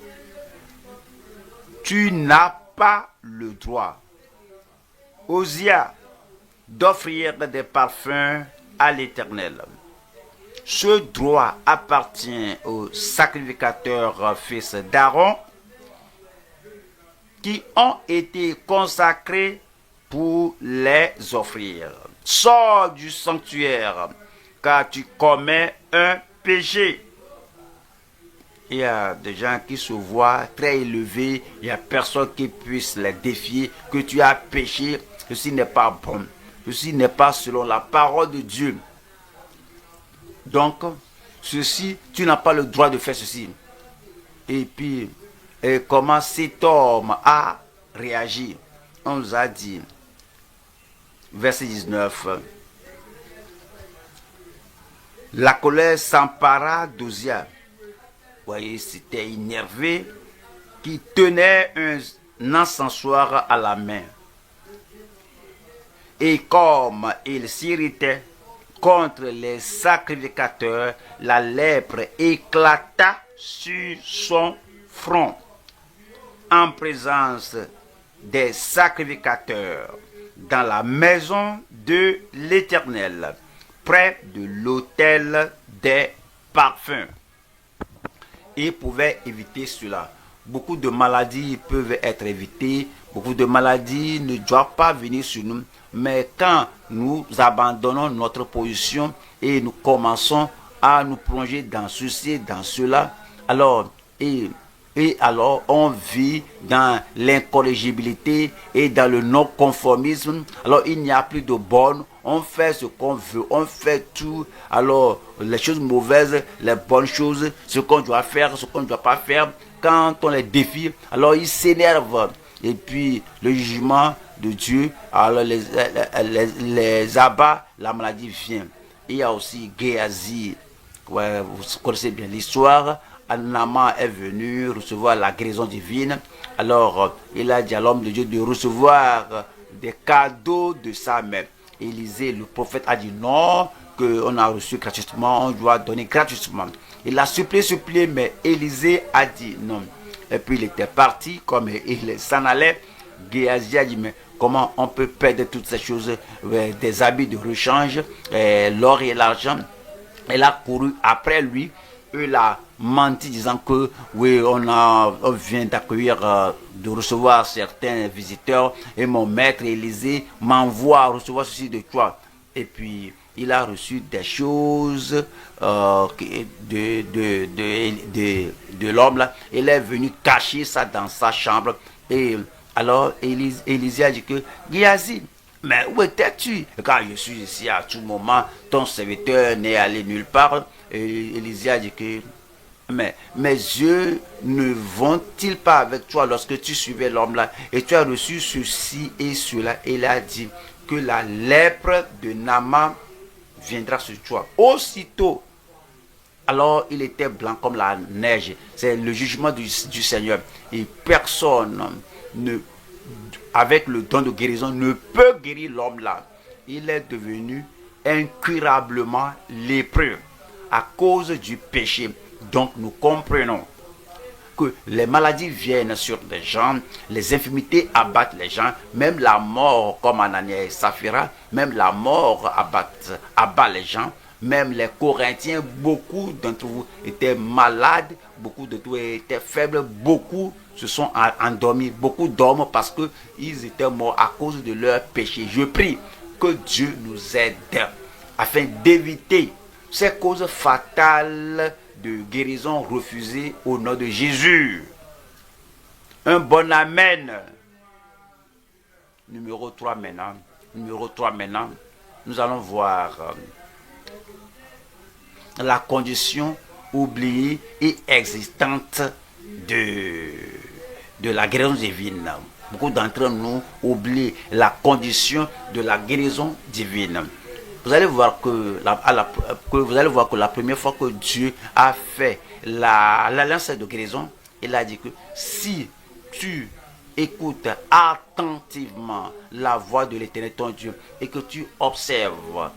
tu n'as pas le droit, Osia, d'offrir des parfums à l'Éternel. Ce droit appartient aux sacrificateurs fils d'Aaron qui ont été consacrés pour les offrir. Sors du sanctuaire, car tu commets un péché. Il y a des gens qui se voient très élevés, il n'y a personne qui puisse les défier, que tu as péché. Ceci n'est pas bon. Ceci n'est pas selon la parole de Dieu. Donc, ceci, tu n'as pas le droit de faire ceci. Et puis, et comment cet homme a réagi. On nous a dit, verset 19, la colère s'empara d'Osia. Vous voyez, c'était énervé, qui tenait un encensoir à la main. Et comme il s'irritait contre les sacrificateurs, la lèpre éclata sur son front en présence des sacrificateurs dans la maison de l'Éternel, près de l'autel des parfums. Il pouvait éviter cela. Beaucoup de maladies peuvent être évitées, beaucoup de maladies ne doivent pas venir sur nous, mais quand nous abandonnons notre position et nous commençons à nous plonger dans ceci, dans cela, alors alors on vit dans l'incorrigibilité et dans le non-conformisme. Alors il n'y a plus de bornes, on fait ce qu'on veut, on fait tout. Alors les choses mauvaises, les bonnes choses, ce qu'on doit faire, ce qu'on ne doit pas faire, quand on les défie, alors ils s'énervent. Et puis le jugement de Dieu, alors les abat, la maladie vient. Il y a aussi Géasi, ouais, vous connaissez bien l'histoire. Naaman est venu recevoir la guérison divine. Alors, il a dit à l'homme de Dieu de recevoir des cadeaux de sa mère. Élisée, le prophète, a dit non, qu'on a reçu gratuitement, on doit donner gratuitement. Il a supplié, mais Élisée a dit non. Et puis il était parti, comme il s'en allait. Géasi a dit, mais comment on peut perdre toutes ces choses, des habits de rechange, l'or et l'argent. Elle a couru après lui. Il a menti disant que oui, on vient d'accueillir, de recevoir certains visiteurs et mon maître Élisée m'envoie recevoir ceci de toi. Et puis il a reçu des choses de l'homme là. Il est venu cacher ça dans sa chambre. Et alors Élisée a dit que Géasi, mais où étais-tu? Quand je suis ici à tout moment, ton serviteur n'est allé nulle part. Et Élisée a dit que mais mes yeux ne vont-ils pas avec toi lorsque tu suivais l'homme là et tu as reçu ceci et cela? Et il a dit que la lèpre de Naaman viendra sur toi. Aussitôt, alors il était blanc comme la neige. C'est le jugement du Seigneur. Et personne avec le don de guérison ne peut guérir l'homme là. Il est devenu incurablement lépreux à cause du péché. Donc nous comprenons que les maladies viennent sur des gens, les infirmités abattent les gens, même la mort comme Ananias et Saphira, même la mort abat les gens, même les Corinthiens, beaucoup d'entre vous étaient malades, beaucoup d'entre vous étaient faibles, beaucoup se sont endormis, beaucoup dorment parce qu'ils étaient morts à cause de leur péché. Je prie que Dieu nous aide afin d'éviter ces causes fatales de guérison refusée au nom de Jésus. Un bon amen. Numéro 3 maintenant. Nous allons voir la condition oubliée et existante de la guérison divine. Beaucoup d'entre nous oublient la condition de la guérison divine. Vous allez voir que la première fois que Dieu a fait l'alliance de guérison, il a dit que si tu écoutes attentivement la voix de l'Éternel ton Dieu et que tu observes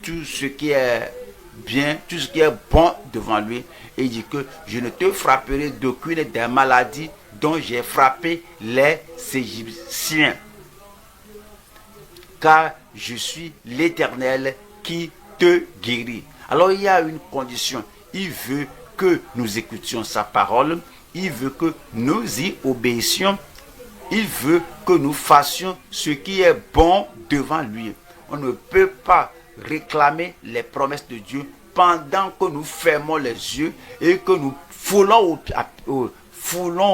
tout ce qui est bien, tout ce qui est bon devant lui, et il dit que je ne te frapperai d'aucune des maladies dont j'ai frappé les Égyptiens, car je suis l'Éternel qui te guérit. Alors il y a une condition. Il veut que nous écoutions sa parole. Il veut que nous y obéissions. Il veut que nous fassions ce qui est bon devant lui. On ne peut pas réclamer les promesses de Dieu pendant que nous fermons les yeux et que nous foulons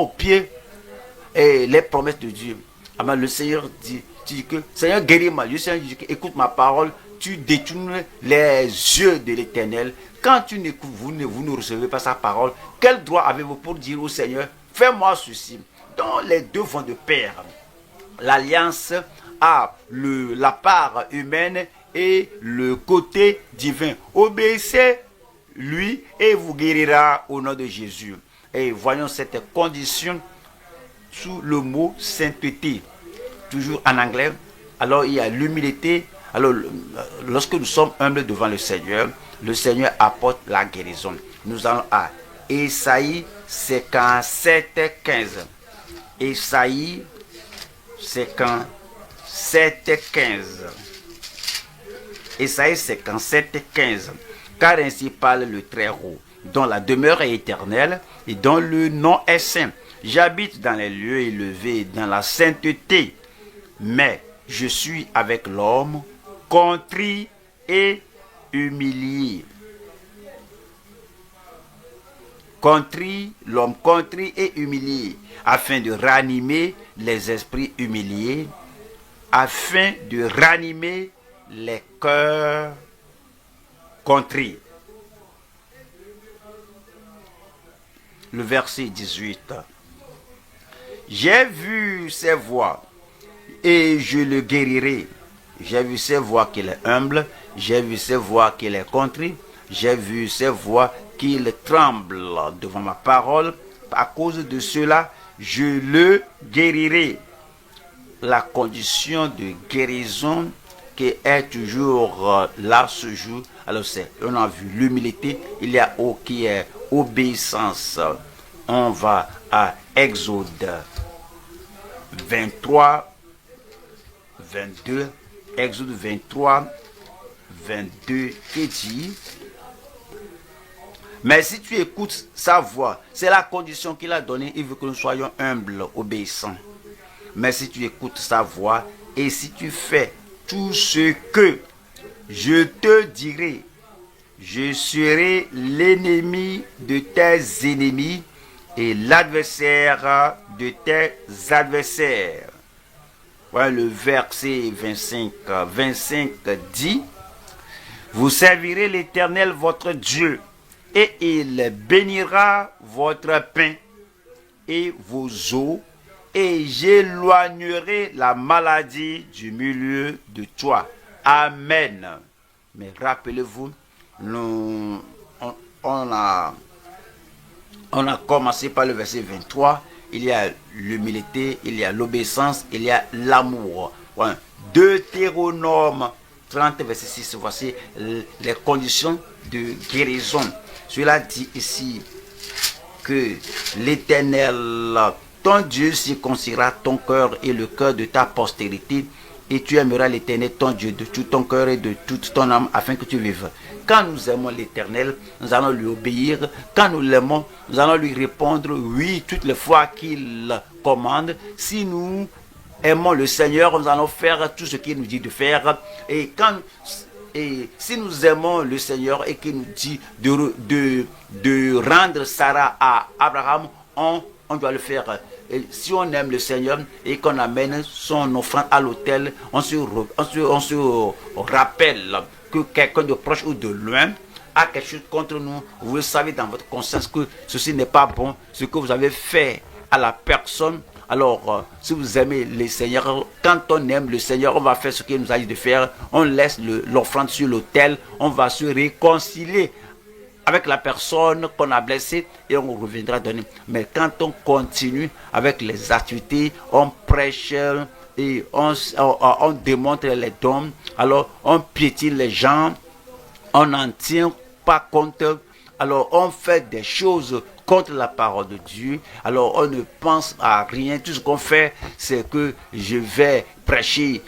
au pied les promesses de Dieu. Alors le Seigneur dit, tu dis que Seigneur guéris-moi. Le Seigneur dit que écoute ma parole, tu détournes les yeux de l'Éternel. Quand vous ne recevez pas sa parole, quel droit avez-vous pour dire au Seigneur fais-moi ceci. Donc les deux vont de pair. L'alliance a la part humaine et le côté divin. Obéissez lui et vous guérira au nom de Jésus. Et voyons cette condition sous le mot sainteté. Toujours en anglais. Alors il y a l'humilité. Alors lorsque nous sommes humbles devant le Seigneur apporte la guérison. Nous allons à Ésaïe 57, 15. Ésaïe 57, 15. Ésaïe 57, 15. Car ainsi parle le Très-Haut, dont la demeure est éternelle et dont le nom est saint. J'habite dans les lieux élevés, dans la sainteté, mais je suis avec l'homme contrit et humilié. L'homme contrit et humilié, afin de ranimer les esprits humiliés, afin de ranimer les cœurs contrits. Le verset 18. J'ai vu ses voies et je le guérirai. J'ai vu ses voies qu'il est humble, j'ai vu ses voies qu'il est contrit, j'ai vu ses voies qu'il tremble devant ma parole. À cause de cela, je le guérirai. La condition de guérison qui est toujours là ce jour, alors on a vu l'humilité, il y a qui est obéissance. On va à Exode 23, 22, Exode 23, 22 qui dit: mais si tu écoutes sa voix, c'est la condition qu'il a donnée, il veut que nous soyons humbles, obéissants. Mais si tu écoutes sa voix et si tu fais tout ce que je te dirai, je serai l'ennemi de tes ennemis et l'adversaire de tes adversaires. Voilà le verset 25 dit: vous servirez l'Éternel votre Dieu et il bénira votre pain et vos eaux, et j'éloignerai la maladie du milieu de toi. Amen. Mais rappelez-vous, on a commencé par le verset 23. Il y a l'humilité, il y a l'obéissance, il y a l'amour. Ouais. Deutéronome 30, verset 6, voici les conditions de guérison. Cela dit ici que l'Éternel, ton Dieu, circoncira ton cœur et le cœur de ta postérité, et tu aimeras l'Éternel, ton Dieu, de tout ton cœur et de toute ton âme, afin que tu vives. Quand nous aimons l'Éternel, nous allons lui obéir. Quand nous l'aimons, nous allons lui répondre oui toutes les fois qu'il commande. Si nous aimons le Seigneur, nous allons faire tout ce qu'il nous dit de faire. Et si nous aimons le Seigneur et qu'il nous dit de rendre Sarah à Abraham, on doit le faire. Et si on aime le Seigneur et qu'on amène son offrande à l'autel, on se rappelle que quelqu'un de proche ou de loin a quelque chose contre nous. Vous le savez dans votre conscience que ceci n'est pas bon, ce que vous avez fait à la personne. Alors, si vous aimez le Seigneur, quand on aime le Seigneur, on va faire ce qu'il nous a dit de faire. On laisse l'offrande sur l'autel, on va se réconcilier avec la personne qu'on a blessée et on reviendra donner. Mais quand on continue avec les activités, on prêche et on démontre les dons, alors on piétine les gens, on n'en tient pas compte, alors on fait des choses contre la parole de Dieu, alors on ne pense à rien. Tout ce qu'on fait, c'est que je vais prêcher,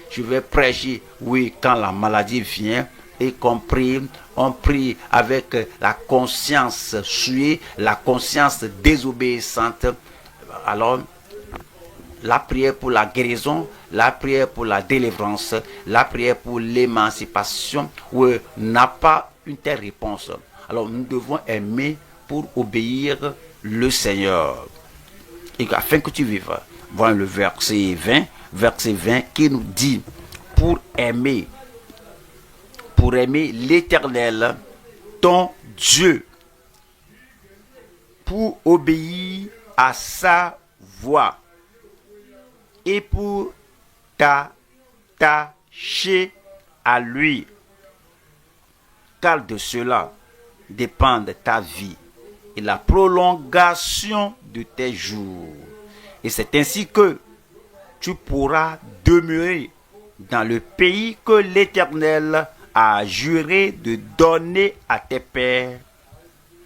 oui, quand la maladie vient, et compris, on prie avec la conscience souillée, la conscience désobéissante. Alors, la prière pour la guérison, la prière pour la délivrance, la prière pour l'émancipation, n'a pas une telle réponse. Alors, nous devons aimer pour obéir le Seigneur. Et afin que tu vives. Voilà le verset 20 qui nous dit: pour aimer l'Éternel, ton Dieu, pour obéir à sa voix et pour t'attacher à lui, car de cela dépendent ta vie et la prolongation de tes jours. Et c'est ainsi que tu pourras demeurer dans le pays que l'Éternel a juré de donner à tes pères,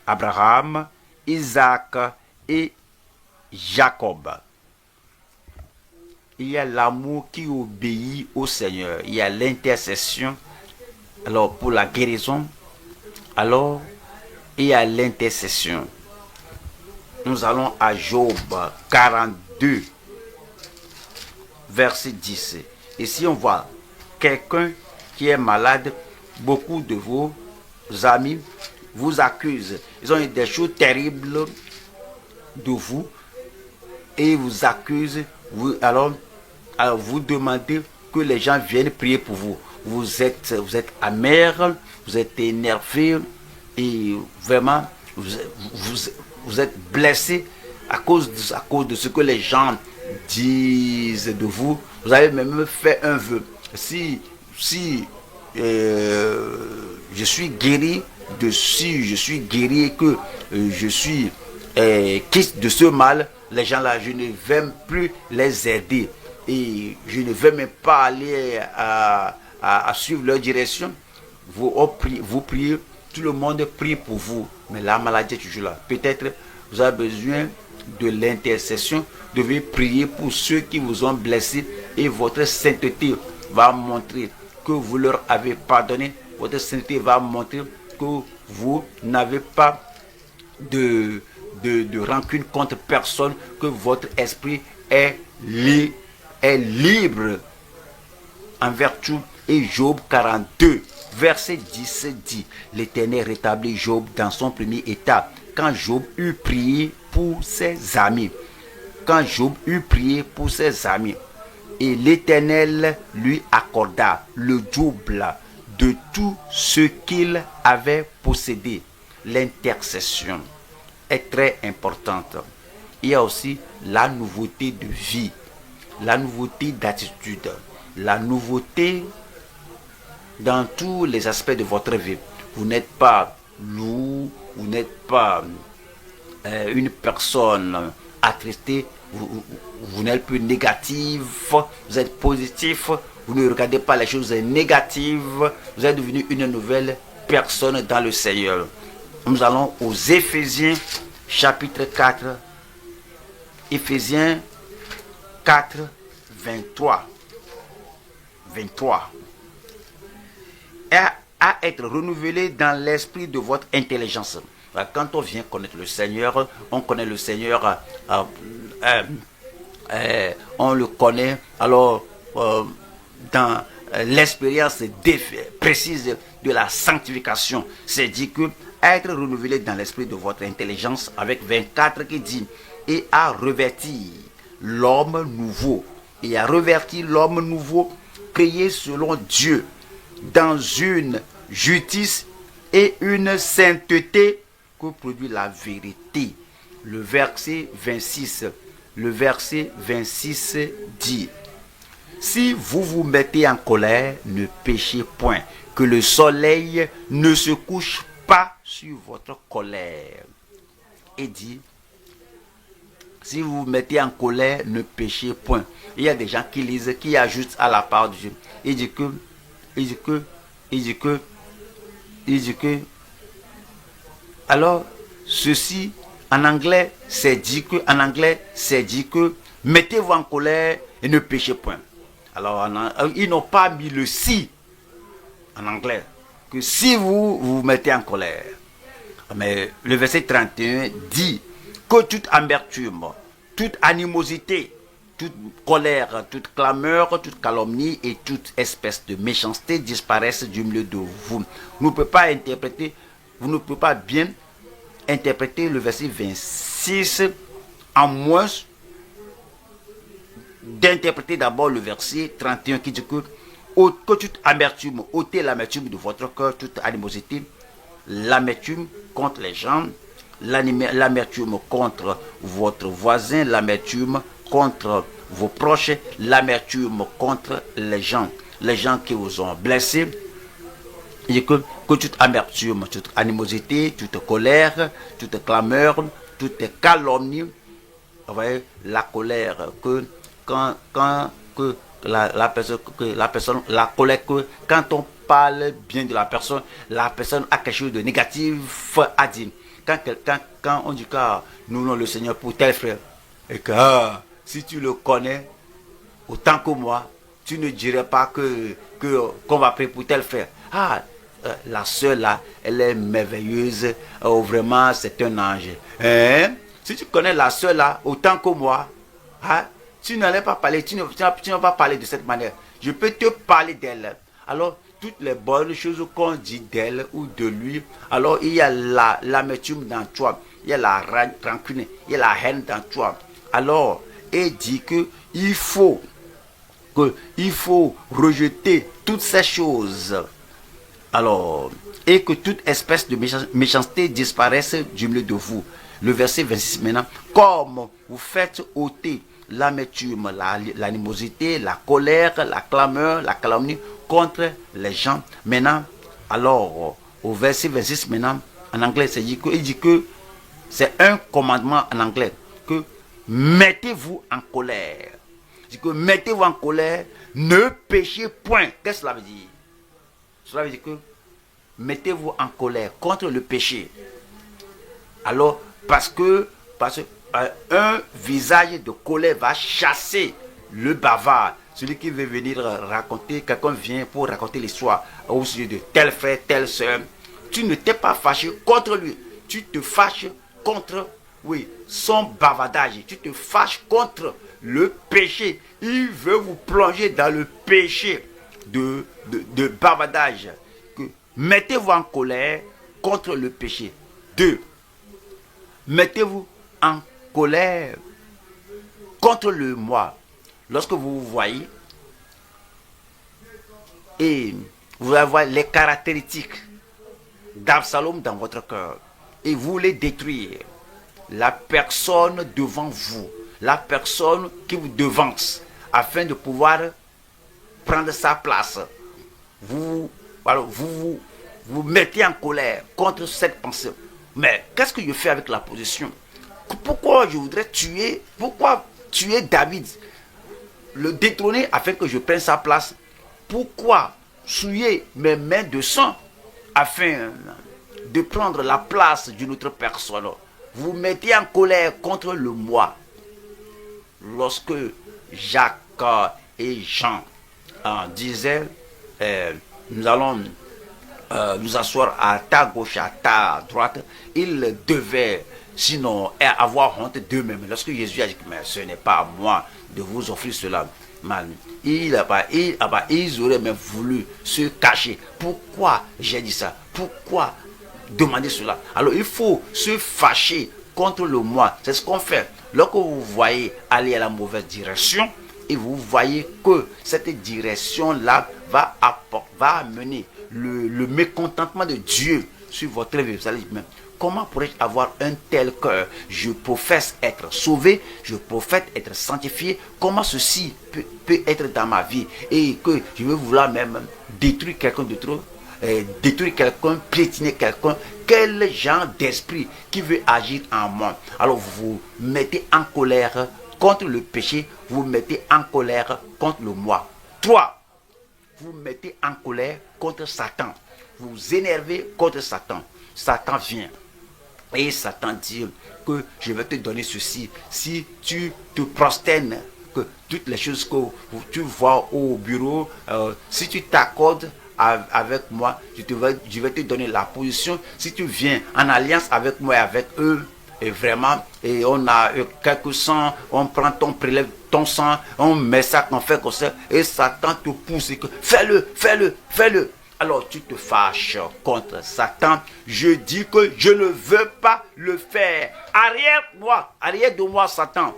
Abraham, Isaac et Jacob. Il y a l'amour qui obéit au Seigneur. Il y a l'intercession. Alors pour la guérison, alors il y a l'intercession. Nous allons à Job 42, verset 10. Et si on voit quelqu'un qui est malade, beaucoup de vos amis vous accusent. Ils ont eu des choses terribles de vous et ils vous accusent. Alors vous demandez que les gens viennent prier pour vous. Vous êtes amer, vous êtes énervé et vraiment vous êtes blessé à cause de ce que les gens disent de vous. Vous avez même fait un vœu. Si je suis guéri et que je suis quitte de ce mal, les gens là, je ne vais plus les aider et je ne vais même pas aller à suivre leur direction. Vous priez, tout le monde prie pour vous, mais la maladie est toujours là. Peut-être vous avez besoin de l'intercession, vous devez prier pour ceux qui vous ont blessé et votre sainteté va montrer que vous leur avez pardonné. Votre sainteté va montrer que vous n'avez pas de rancune contre personne, que votre esprit est libre en vertu. Et Job 42, verset 10 dit: l'Éternel rétablit Job dans son premier état, quand Job eut prié pour ses amis. Quand Job eut prié pour ses amis, et l'Éternel lui accorda le double de tout ce qu'il avait possédé. L'intercession est très importante. Il y a aussi la nouveauté de vie, la nouveauté d'attitude, la nouveauté dans tous les aspects de votre vie. Vous n'êtes pas lourd, vous n'êtes pas une personne attristée, vous n'êtes plus négatif, vous êtes positif, vous ne regardez pas les choses négatives, vous êtes devenu une nouvelle personne dans le Seigneur. Nous allons aux Éphésiens chapitre 4, Éphésiens 4, 23. Et à être renouvelé dans l'esprit de votre intelligence. Quand on vient connaître le Seigneur, on connaît le Seigneur, on le connaît, alors dans l'expérience précise de la sanctification, c'est dit que être renouvelé dans l'esprit de votre intelligence, avec 24 qui dit: et à revêtir l'homme nouveau, et à revêtir l'homme nouveau, créé selon Dieu, dans une justice et une sainteté que produit la vérité. Le verset 26 dit: si vous vous mettez en colère, ne péchez point, que le soleil ne se couche pas sur votre colère. Et dit: si vous vous mettez en colère, ne péchez point. Il y a des gens qui lisent, qui ajoutent à la part de Dieu. Il dit que, alors, ceci, en anglais, c'est dit que, mettez-vous en colère et ne péchez point. Alors, ils n'ont pas mis le si en anglais, que si vous vous mettez en colère. Mais le verset 31 dit que toute amertume, toute animosité, toute colère, toute clameur, toute calomnie et toute espèce de méchanceté disparaissent du milieu de vous. Vous ne pouvez pas bien interpréter le verset 26 en moins d'interpréter d'abord le verset 31 qui dit que toute amertume, ôtez l'amertume de votre cœur, toute animosité, l'amertume contre les gens, l'amertume contre votre voisin, l'amertume contre vos proches, l'amertume contre les gens qui vous ont blessé. Et que toute amertume, toute animosité, toute colère, toute clameur, toute calomnie, vous voyez, la colère, que la colère, que quand on parle bien de la personne a quelque chose de négatif à dire. Quand on dit que nous avons le Seigneur pour tel frère, et que si tu le connais autant que moi, tu ne dirais pas qu'on va prier pour tel frère. La sœur là, elle est merveilleuse, vraiment c'est un ange. Si tu connais la sœur là autant que moi, tu n'allais pas parler, tu ne vas pas parler de cette manière. Je peux te parler d'elle. Alors, toutes les bonnes choses qu'on dit d'elle ou de lui, alors il y a l'amertume dans toi, il y a la rancune, il y a la haine dans toi. Alors, il dit que il faut rejeter toutes ces choses. Alors, et que toute espèce de méchanceté disparaisse du milieu de vous. Le verset 26 maintenant, comme vous faites ôter l'amertume, l'animosité, la colère, la clameur, la calomnie contre les gens. Maintenant, alors, au verset 26 maintenant, en anglais, il dit que c'est un commandement en anglais, que mettez-vous en colère. Il dit que mettez-vous en colère, ne péchez point. Qu'est-ce que cela veut dire? Cela veut dire que mettez-vous en colère contre le péché. Alors, parce que un visage de colère va chasser le bavard. Celui qui veut venir raconter, quelqu'un vient pour raconter l'histoire au sujet de tel frère, telle soeur. Tu ne t'es pas fâché contre lui. Tu te fâches contre, son bavardage. Tu te fâches contre le péché. Il veut vous plonger dans le péché de bavardage. Mettez-vous en colère contre le péché. 2. Mettez-vous en colère contre le moi. Lorsque vous voyez et vous allez voir les caractéristiques d'Absalom dans votre cœur et vous voulez détruire la personne devant vous, la personne qui vous devance, afin de pouvoir prendre sa place, vous mettez en colère contre cette pensée. Mais qu'est-ce que je fais avec la position? Pourquoi je voudrais tuer? Pourquoi tuer David? Le détrôner afin que je prenne sa place? Pourquoi souiller mes mains de sang afin de prendre la place d'une autre personne? Vous mettez en colère contre le moi. Lorsque Jacques et Jean disaient nous allons nous asseoir à ta gauche, à ta droite, ils devaient sinon avoir honte d'eux-mêmes. Lorsque Jésus a dit, mais ce n'est pas à moi de vous offrir cela, ils auraient même voulu se cacher. Pourquoi j'ai dit ça? Pourquoi demander cela? Alors il faut se fâcher contre le moi. C'est ce qu'on fait. Lorsque vous voyez aller à la mauvaise direction, et vous voyez que cette direction-là va amener le mécontentement de Dieu sur votre vie. Vous allez dire, comment pourrais-je avoir un tel cœur? Je professe être sauvé, je professe être sanctifié. Comment ceci peut être dans ma vie? Et que je veux vouloir même détruire quelqu'un d'autre, détruire quelqu'un, piétiner quelqu'un. Quel genre d'esprit qui veut agir en moi? Alors vous vous mettez en colère contre le péché, vous mettez en colère contre le moi. 3. Vous mettez en colère contre Satan. Vous vous énervez contre Satan. Satan vient. Et Satan dit que je vais te donner ceci. Si tu te prosternes, que toutes les choses que tu vois au bureau, si tu t'accordes avec moi, je vais te donner la position. Si tu viens en alliance avec moi et avec eux, et vraiment, et on a quelques sang, on prend ton prélève ton sang, on met ça, on fait comme ça, et Satan te pousse, que fais-le. Alors tu te fâches contre Satan. Je dis que je ne veux pas le faire. Arrière de moi, Satan.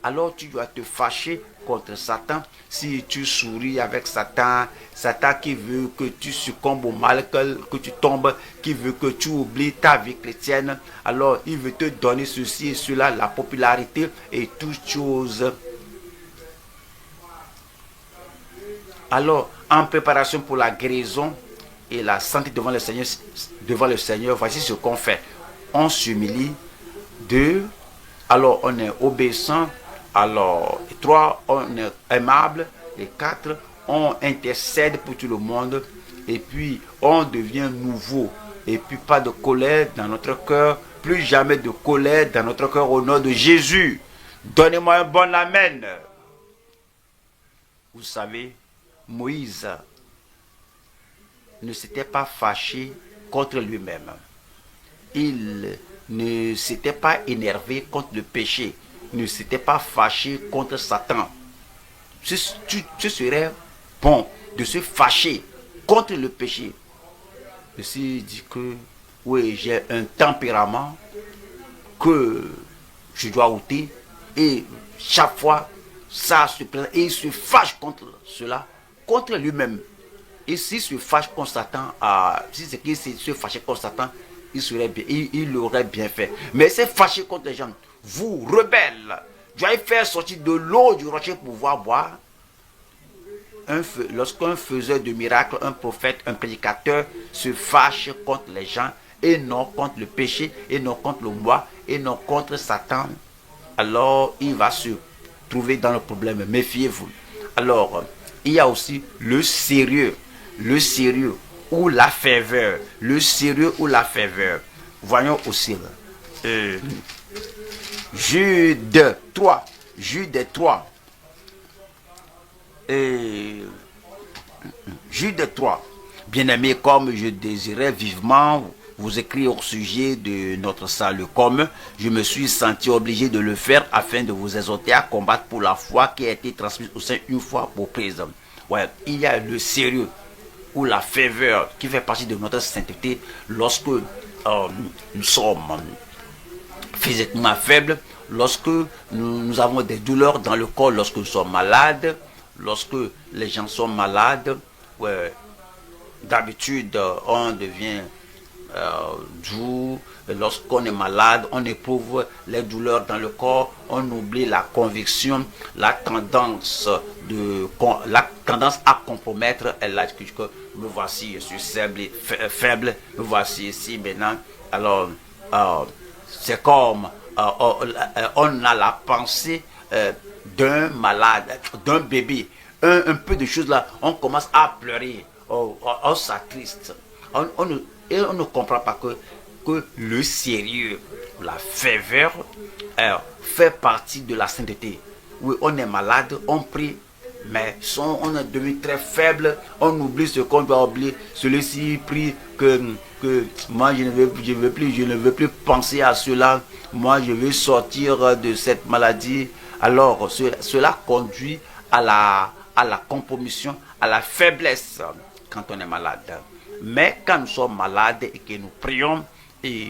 Alors tu dois te fâcher contre Satan, si tu souris avec Satan, Satan qui veut que tu succombes au mal, que tu tombes, qui veut que tu oublies ta vie chrétienne, alors il veut te donner ceci et cela, la popularité et toutes choses. Alors, en préparation pour la guérison et la santé devant le Seigneur, voici ce qu'on fait. On s'humilie. 2, alors on est obéissant. Alors, 3, on est aimable. Et 4, on intercède pour tout le monde. Et puis, on devient nouveau. Et puis, pas de colère dans notre cœur. Plus jamais de colère dans notre cœur au nom de Jésus. Donnez-moi un bon amen. Vous savez, Moïse ne s'était pas fâché contre lui-même. Il ne s'était pas énervé contre le péché. Ne s'était pas fâché contre Satan. Ce serait bon de se fâcher contre le péché. Ceci dit que oui, j'ai un tempérament que je dois ôter et chaque fois ça se plaint et il se fâche contre cela, contre lui-même. Et s'il se fâche contre Satan, si c'est qu'il se fâchait contre Satan, il serait bien, il l'aurait bien fait. Mais c'est fâché contre les gens. Vous, rebelles, vous allez faire sortir de l'eau du rocher pour pouvoir boire. Lorsqu'un faiseur de miracles, un prophète, un prédicateur se fâche contre les gens et non contre le péché, et non contre le moi, et non contre Satan, alors il va se trouver dans le problème. Méfiez-vous. Alors, il y a aussi le sérieux ou la ferveur. Le sérieux ou la ferveur. Voyons aussi. Jude 3. Jude 3. Jude 3. Bien-aimés, comme je désirais vivement vous écrire au sujet de notre salut commun, je me suis senti obligé de le faire afin de vous exhorter à combattre pour la foi qui a été transmise au sein une fois pour prise. Ouais, il y a le sérieux ou la ferveur qui fait partie de notre sainteté lorsque nous sommes physiquement faibles, lorsque nous avons des douleurs dans le corps, lorsque nous sommes malades, lorsque les gens sont malades. Ouais, d'habitude, on devient doux. Lorsqu'on est malade, on éprouve les douleurs dans le corps, on oublie la conviction, la tendance à compromettre la que me voici, je suis faible, me voici ici maintenant. Alors, c'est comme on a la pensée d'un malade, d'un bébé, un peu de choses là, on commence à pleurer, on s'attriste, on ne comprend pas que le sérieux, la ferveur fait partie de la sainteté. Oui, on est malade, on prie, mais on est devenu très faible, on oublie ce qu'on doit oublier. Celui-ci prie que moi je ne veux plus penser à cela, moi je veux sortir de cette maladie. Alors cela conduit à la compromission, à la faiblesse quand on est malade. Mais quand nous sommes malades et que nous prions et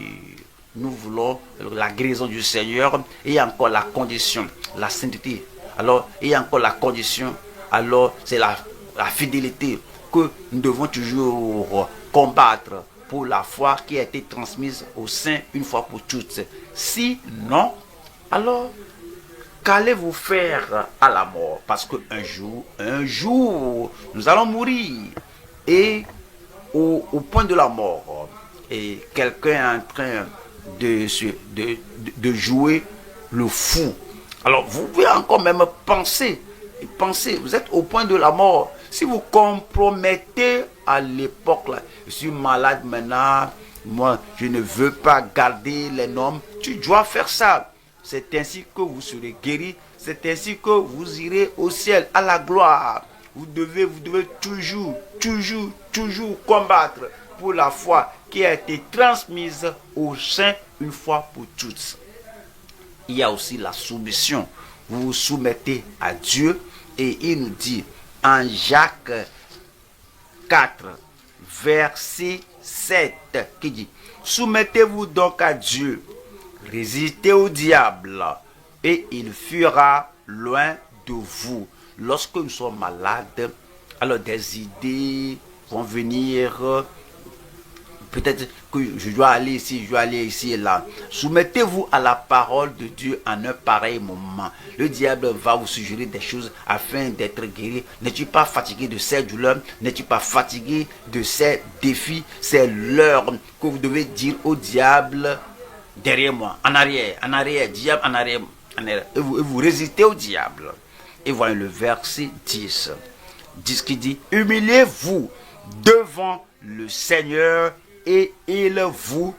nous voulons la guérison du Seigneur, il y a encore la condition, la sainteté. Alors, il y a encore la condition, alors c'est la fidélité que nous devons toujours combattre pour la foi qui a été transmise au sein une fois pour toutes. Sinon, alors, qu'allez-vous faire à la mort? Parce qu'un jour, nous allons mourir. Et au point de la mort, et quelqu'un est en train de jouer le fou. Alors vous pouvez encore même penser, vous êtes au point de la mort. Si vous compromettez à l'époque là, je suis malade maintenant, moi je ne veux pas garder les normes, tu dois faire ça. C'est ainsi que vous serez guéri, c'est ainsi que vous irez au ciel, à la gloire. Vous devez toujours combattre pour la foi qui a été transmise au sein une fois pour toutes. Il y a aussi la soumission. Vous vous soumettez à Dieu et il nous dit en Jacques 4, verset 7, qui dit: soumettez-vous donc à Dieu, résistez au diable et il fuira loin de vous. Lorsque nous sommes malades, alors des idées vont venir. Peut-être que je dois aller ici, je dois aller ici et là. Soumettez-vous à la parole de Dieu en un pareil moment. Le diable va vous suggérer des choses afin d'être guéri. N'es-tu pas fatigué de ces douleurs? N'es-tu pas fatigué de ces défis? C'est l'heure que vous devez dire au diable, derrière moi, en arrière, diable, en arrière. Et vous résistez au diable. Et voilà le verset 10. 10 qui dit, humiliez-vous devant le Seigneur et il vous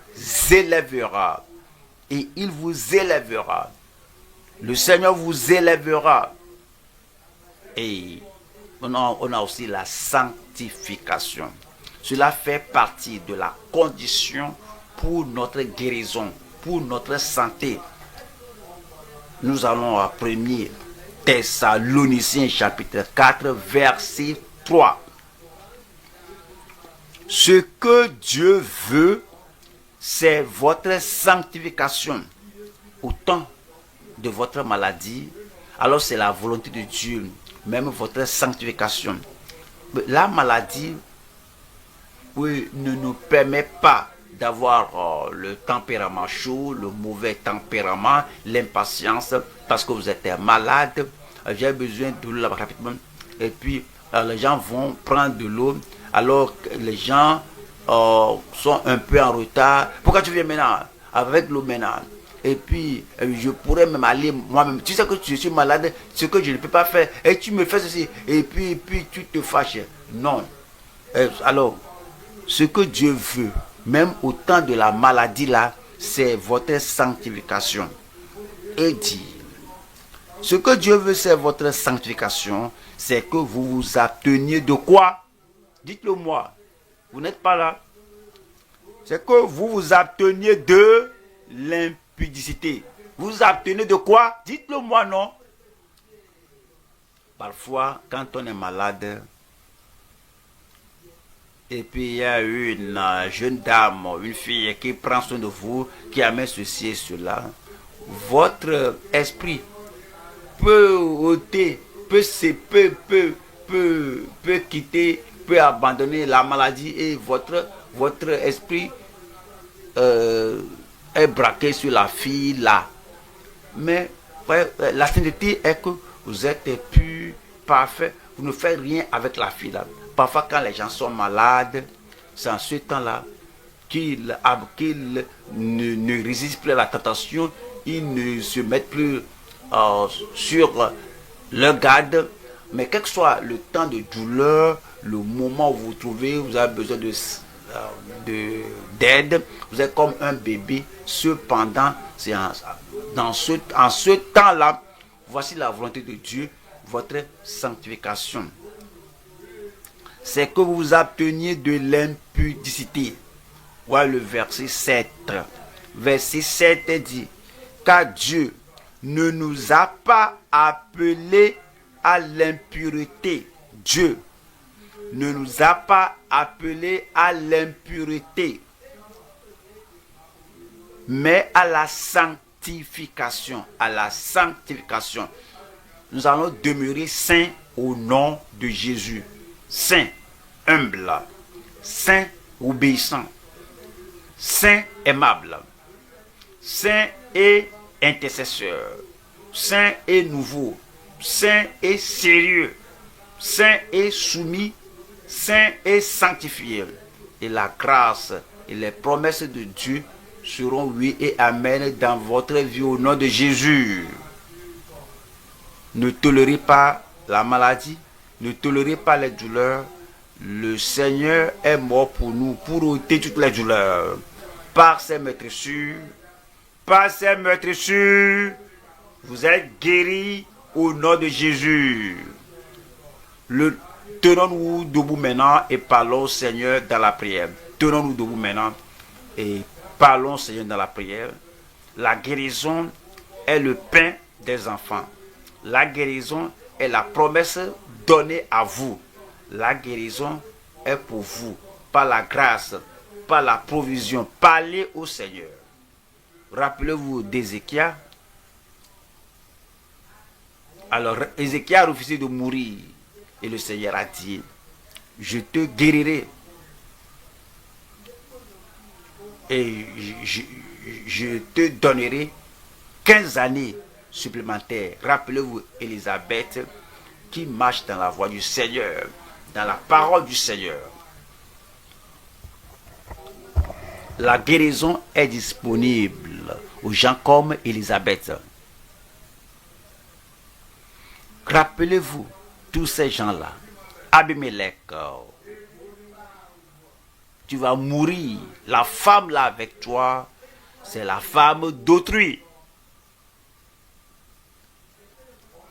élèvera. Et il vous élèvera. Le Seigneur vous élèvera. Et on a aussi la sanctification. Cela fait partie de la condition pour notre guérison, pour notre santé. Nous allons à 1er Thessaloniciens chapitre 4 verset 3. Ce que Dieu veut, c'est votre sanctification. Au temps de votre maladie, alors c'est la volonté de Dieu, même votre sanctification. La maladie, oui, ne nous permet pas d'avoir le tempérament chaud, le mauvais tempérament, l'impatience, parce que vous êtes malade, j'ai besoin de l'eau rapidement. Et puis, les gens vont prendre de l'eau, alors que les gens sont un peu en retard. Pourquoi tu viens maintenant avec l'eau maintenant? Et puis, je pourrais même aller moi-même. Tu sais que je suis malade, ce que je ne peux pas faire. Et tu me fais ceci. Et puis tu te fâches. Non. Alors, ce que Dieu veut, même au temps de la maladie là, c'est votre sanctification. Et dit, ce que Dieu veut, c'est votre sanctification, c'est que vous vous abteniez de quoi? Dites-le moi. Vous n'êtes pas là. C'est que vous vous abteniez de l'impudicité. Vous vous abtenez de quoi? Dites-le moi, non? Parfois, quand on est malade, et puis il y a une jeune dame, une fille qui prend soin de vous, qui amène ceci et cela, votre esprit peut ôter, peut quitter, peut abandonner la maladie et votre esprit est braqué sur la fille là. Mais la sainteté est que vous êtes pur, parfait, vous ne faites rien avec la fille là. Parfois quand les gens sont malades, c'est en ce temps-là qu'ils ne résistent plus à la tentation, ils ne se mettent plus sur leur garde. Mais quel que soit le temps de douleur, le moment où vous vous trouvez, vous avez besoin d'aide, vous êtes comme un bébé. Cependant, c'est en ce temps-là, voici la volonté de Dieu, votre sanctification. C'est que vous vous abteniez de l'impudicité. Voilà le verset 7. Verset 7 dit, car Dieu ne nous a pas appelés à l'impureté. Dieu ne nous a pas appelés à l'impureté, mais à la sanctification. À la sanctification. Nous allons demeurer saints au nom de Jésus. Saint, humble, saint, obéissant, saint, aimable, saint et intercesseur, saint et nouveau, saint et sérieux, saint et soumis, saint et sanctifié. Et la grâce et les promesses de Dieu seront oui et amen dans votre vie au nom de Jésus. Ne tolérez pas la maladie. Ne tolérez pas les douleurs. Le Seigneur est mort pour nous, pour ôter toutes les douleurs. Par ses meurtrissures, vous êtes guéris au nom de Jésus. Tenons-nous debout maintenant et parlons au Seigneur dans la prière. Tenons-nous debout maintenant et parlons au Seigneur dans la prière. La guérison est le pain des enfants. La guérison est la promesse donnée à vous. La guérison est pour vous, par la grâce, par la provision. Parlez au Seigneur. Rappelez-vous d'Ézéchias. Alors Ézéchiel a refusé de mourir. Et le Seigneur a dit, je te guérirai. Et je te donnerai 15 années supplémentaires. Rappelez-vous Élisabeth qui marche dans la voie du Seigneur, dans la parole du Seigneur. La guérison est disponible aux gens comme Élisabeth. Rappelez-vous tous ces gens-là. Abimelech, tu vas mourir. La femme là avec toi, c'est la femme d'autrui.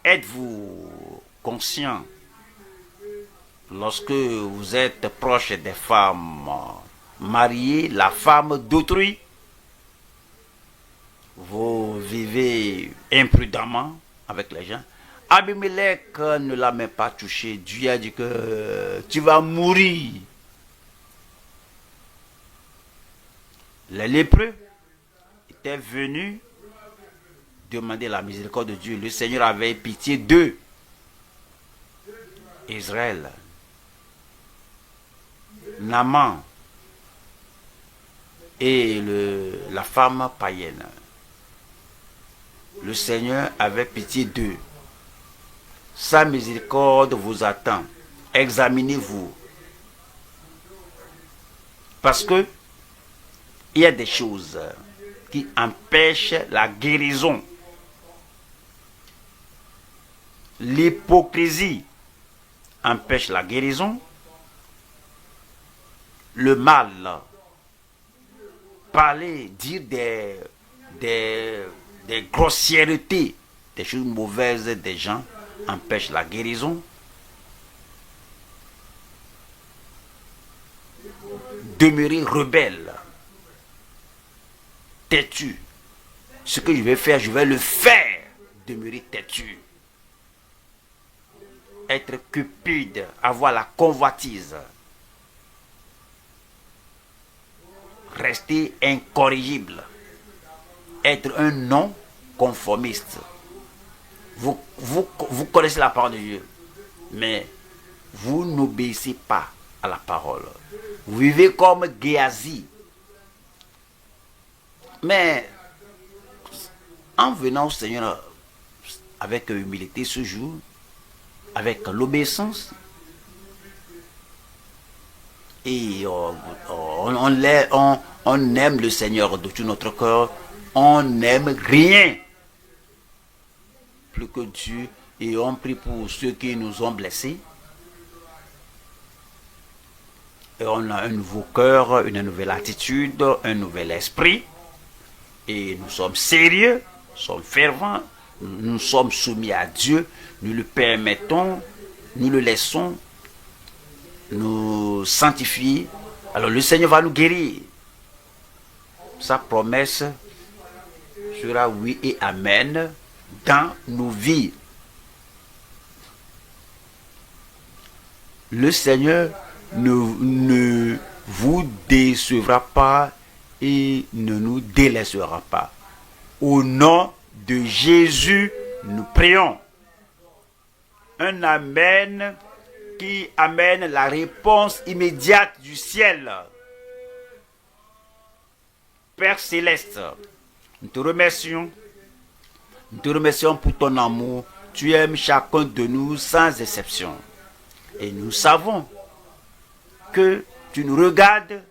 Êtes-vous conscient lorsque vous êtes proche des femmes mariées, la femme d'autrui, vous vivez imprudemment avec les gens. Abimelech ne l'a même pas touché. Dieu a dit que tu vas mourir. Les lépreux étaient venus demander la miséricorde de Dieu. Le Seigneur avait pitié d'eux. Israël, Naaman et la femme païenne. Le Seigneur avait pitié d'eux. Sa miséricorde vous attend. Examinez-vous. Parce que il y a des choses qui empêchent la guérison. L'hypocrisie empêche la guérison. Le mal, parler, dire des grossièretés, des choses mauvaises des gens empêche la guérison. Demeurer rebelle, têtu. Ce que je vais faire, je vais le faire. Demeurer têtu. Être cupide, avoir la convoitise. Rester incorrigible. Être un non-conformiste. Vous connaissez la parole de Dieu, mais vous n'obéissez pas à la parole. Vous vivez comme Géasi. Mais en venant au Seigneur avec humilité ce jour, avec l'obéissance, et on aime le Seigneur de tout notre cœur, on n'aime rien plus que Dieu, et on prie pour ceux qui nous ont blessés. Et on a un nouveau cœur, une nouvelle attitude, un nouvel esprit, et nous sommes sérieux, nous sommes fervents, nous sommes soumis à Dieu, nous le permettons, nous le laissons nous sanctifier. Alors le Seigneur va nous guérir. Sa promesse sera oui et amen dans nos vies. Le Seigneur ne vous décevra pas et ne nous délaissera pas. Au nom de Jésus, nous prions. Un amen qui amène la réponse immédiate du ciel. Père céleste, nous te remercions. Nous te remercions pour ton amour. Tu aimes chacun de nous sans exception. Et nous savons que tu nous regardes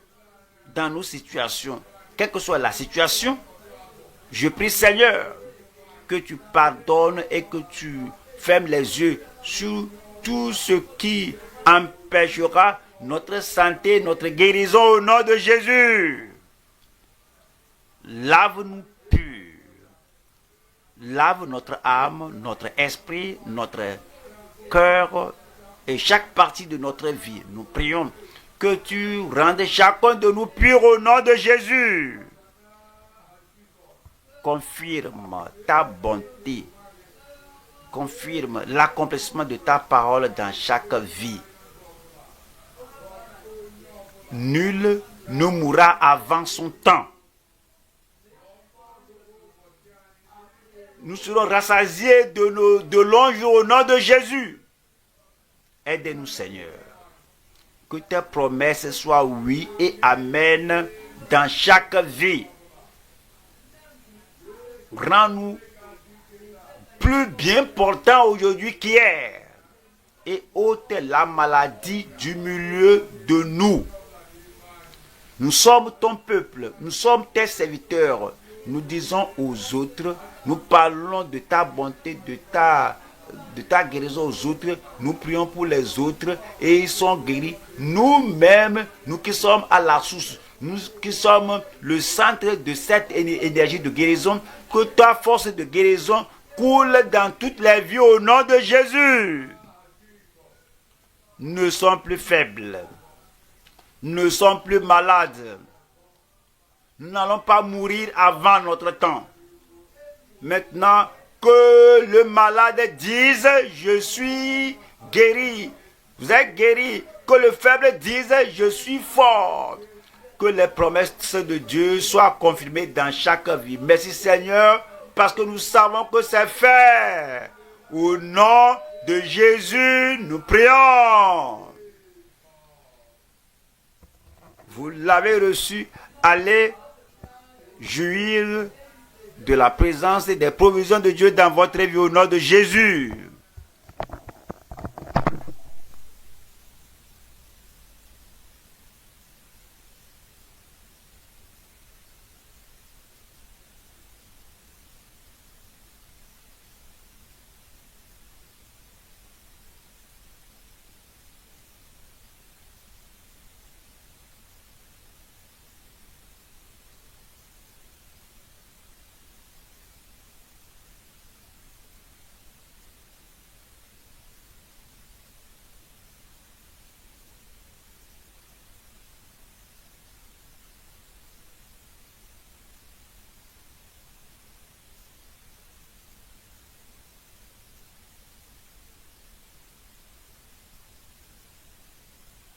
dans nos situations. Quelle que soit la situation, je prie Seigneur que tu pardonnes et que tu fermes les yeux sur tout ce qui empêchera notre santé, notre guérison au nom de Jésus. Lave-nous purs. Lave notre âme, notre esprit, notre cœur et chaque partie de notre vie. Nous prions que tu rendes chacun de nous purs au nom de Jésus. Confirme ta bonté. Confirme l'accomplissement de ta parole dans chaque vie. Nul ne mourra avant son temps. nous serons rassasiés de longs jours au nom de Jésus. Aide-nous, Seigneur. Que tes promesses soient oui et amen dans chaque vie. Rends-nous plus bien portants aujourd'hui qu'hier et ôte la maladie du milieu de nous. Nous sommes ton peuple, nous sommes tes serviteurs. Nous disons aux autres, nous parlons de ta bonté, de ta guérison aux autres. Nous prions pour les autres et ils sont guéris. Nous-mêmes, nous qui sommes à la source, nous qui sommes le centre de cette énergie de guérison, que ta force de guérison coule dans toutes les vies au nom de Jésus. Nous ne sommes plus faibles. Nous ne sommes plus malades. Nous n'allons pas mourir avant notre temps. Maintenant, que le malade dise, je suis guéri. Vous êtes guéri. Que le faible dise, je suis fort. Que les promesses de Dieu soient confirmées dans chaque vie. Merci Seigneur, parce que nous savons que c'est fait. Au nom de Jésus, nous prions. Vous l'avez reçu, allez jouir de la présence et des provisions de Dieu dans votre vie au nom de Jésus.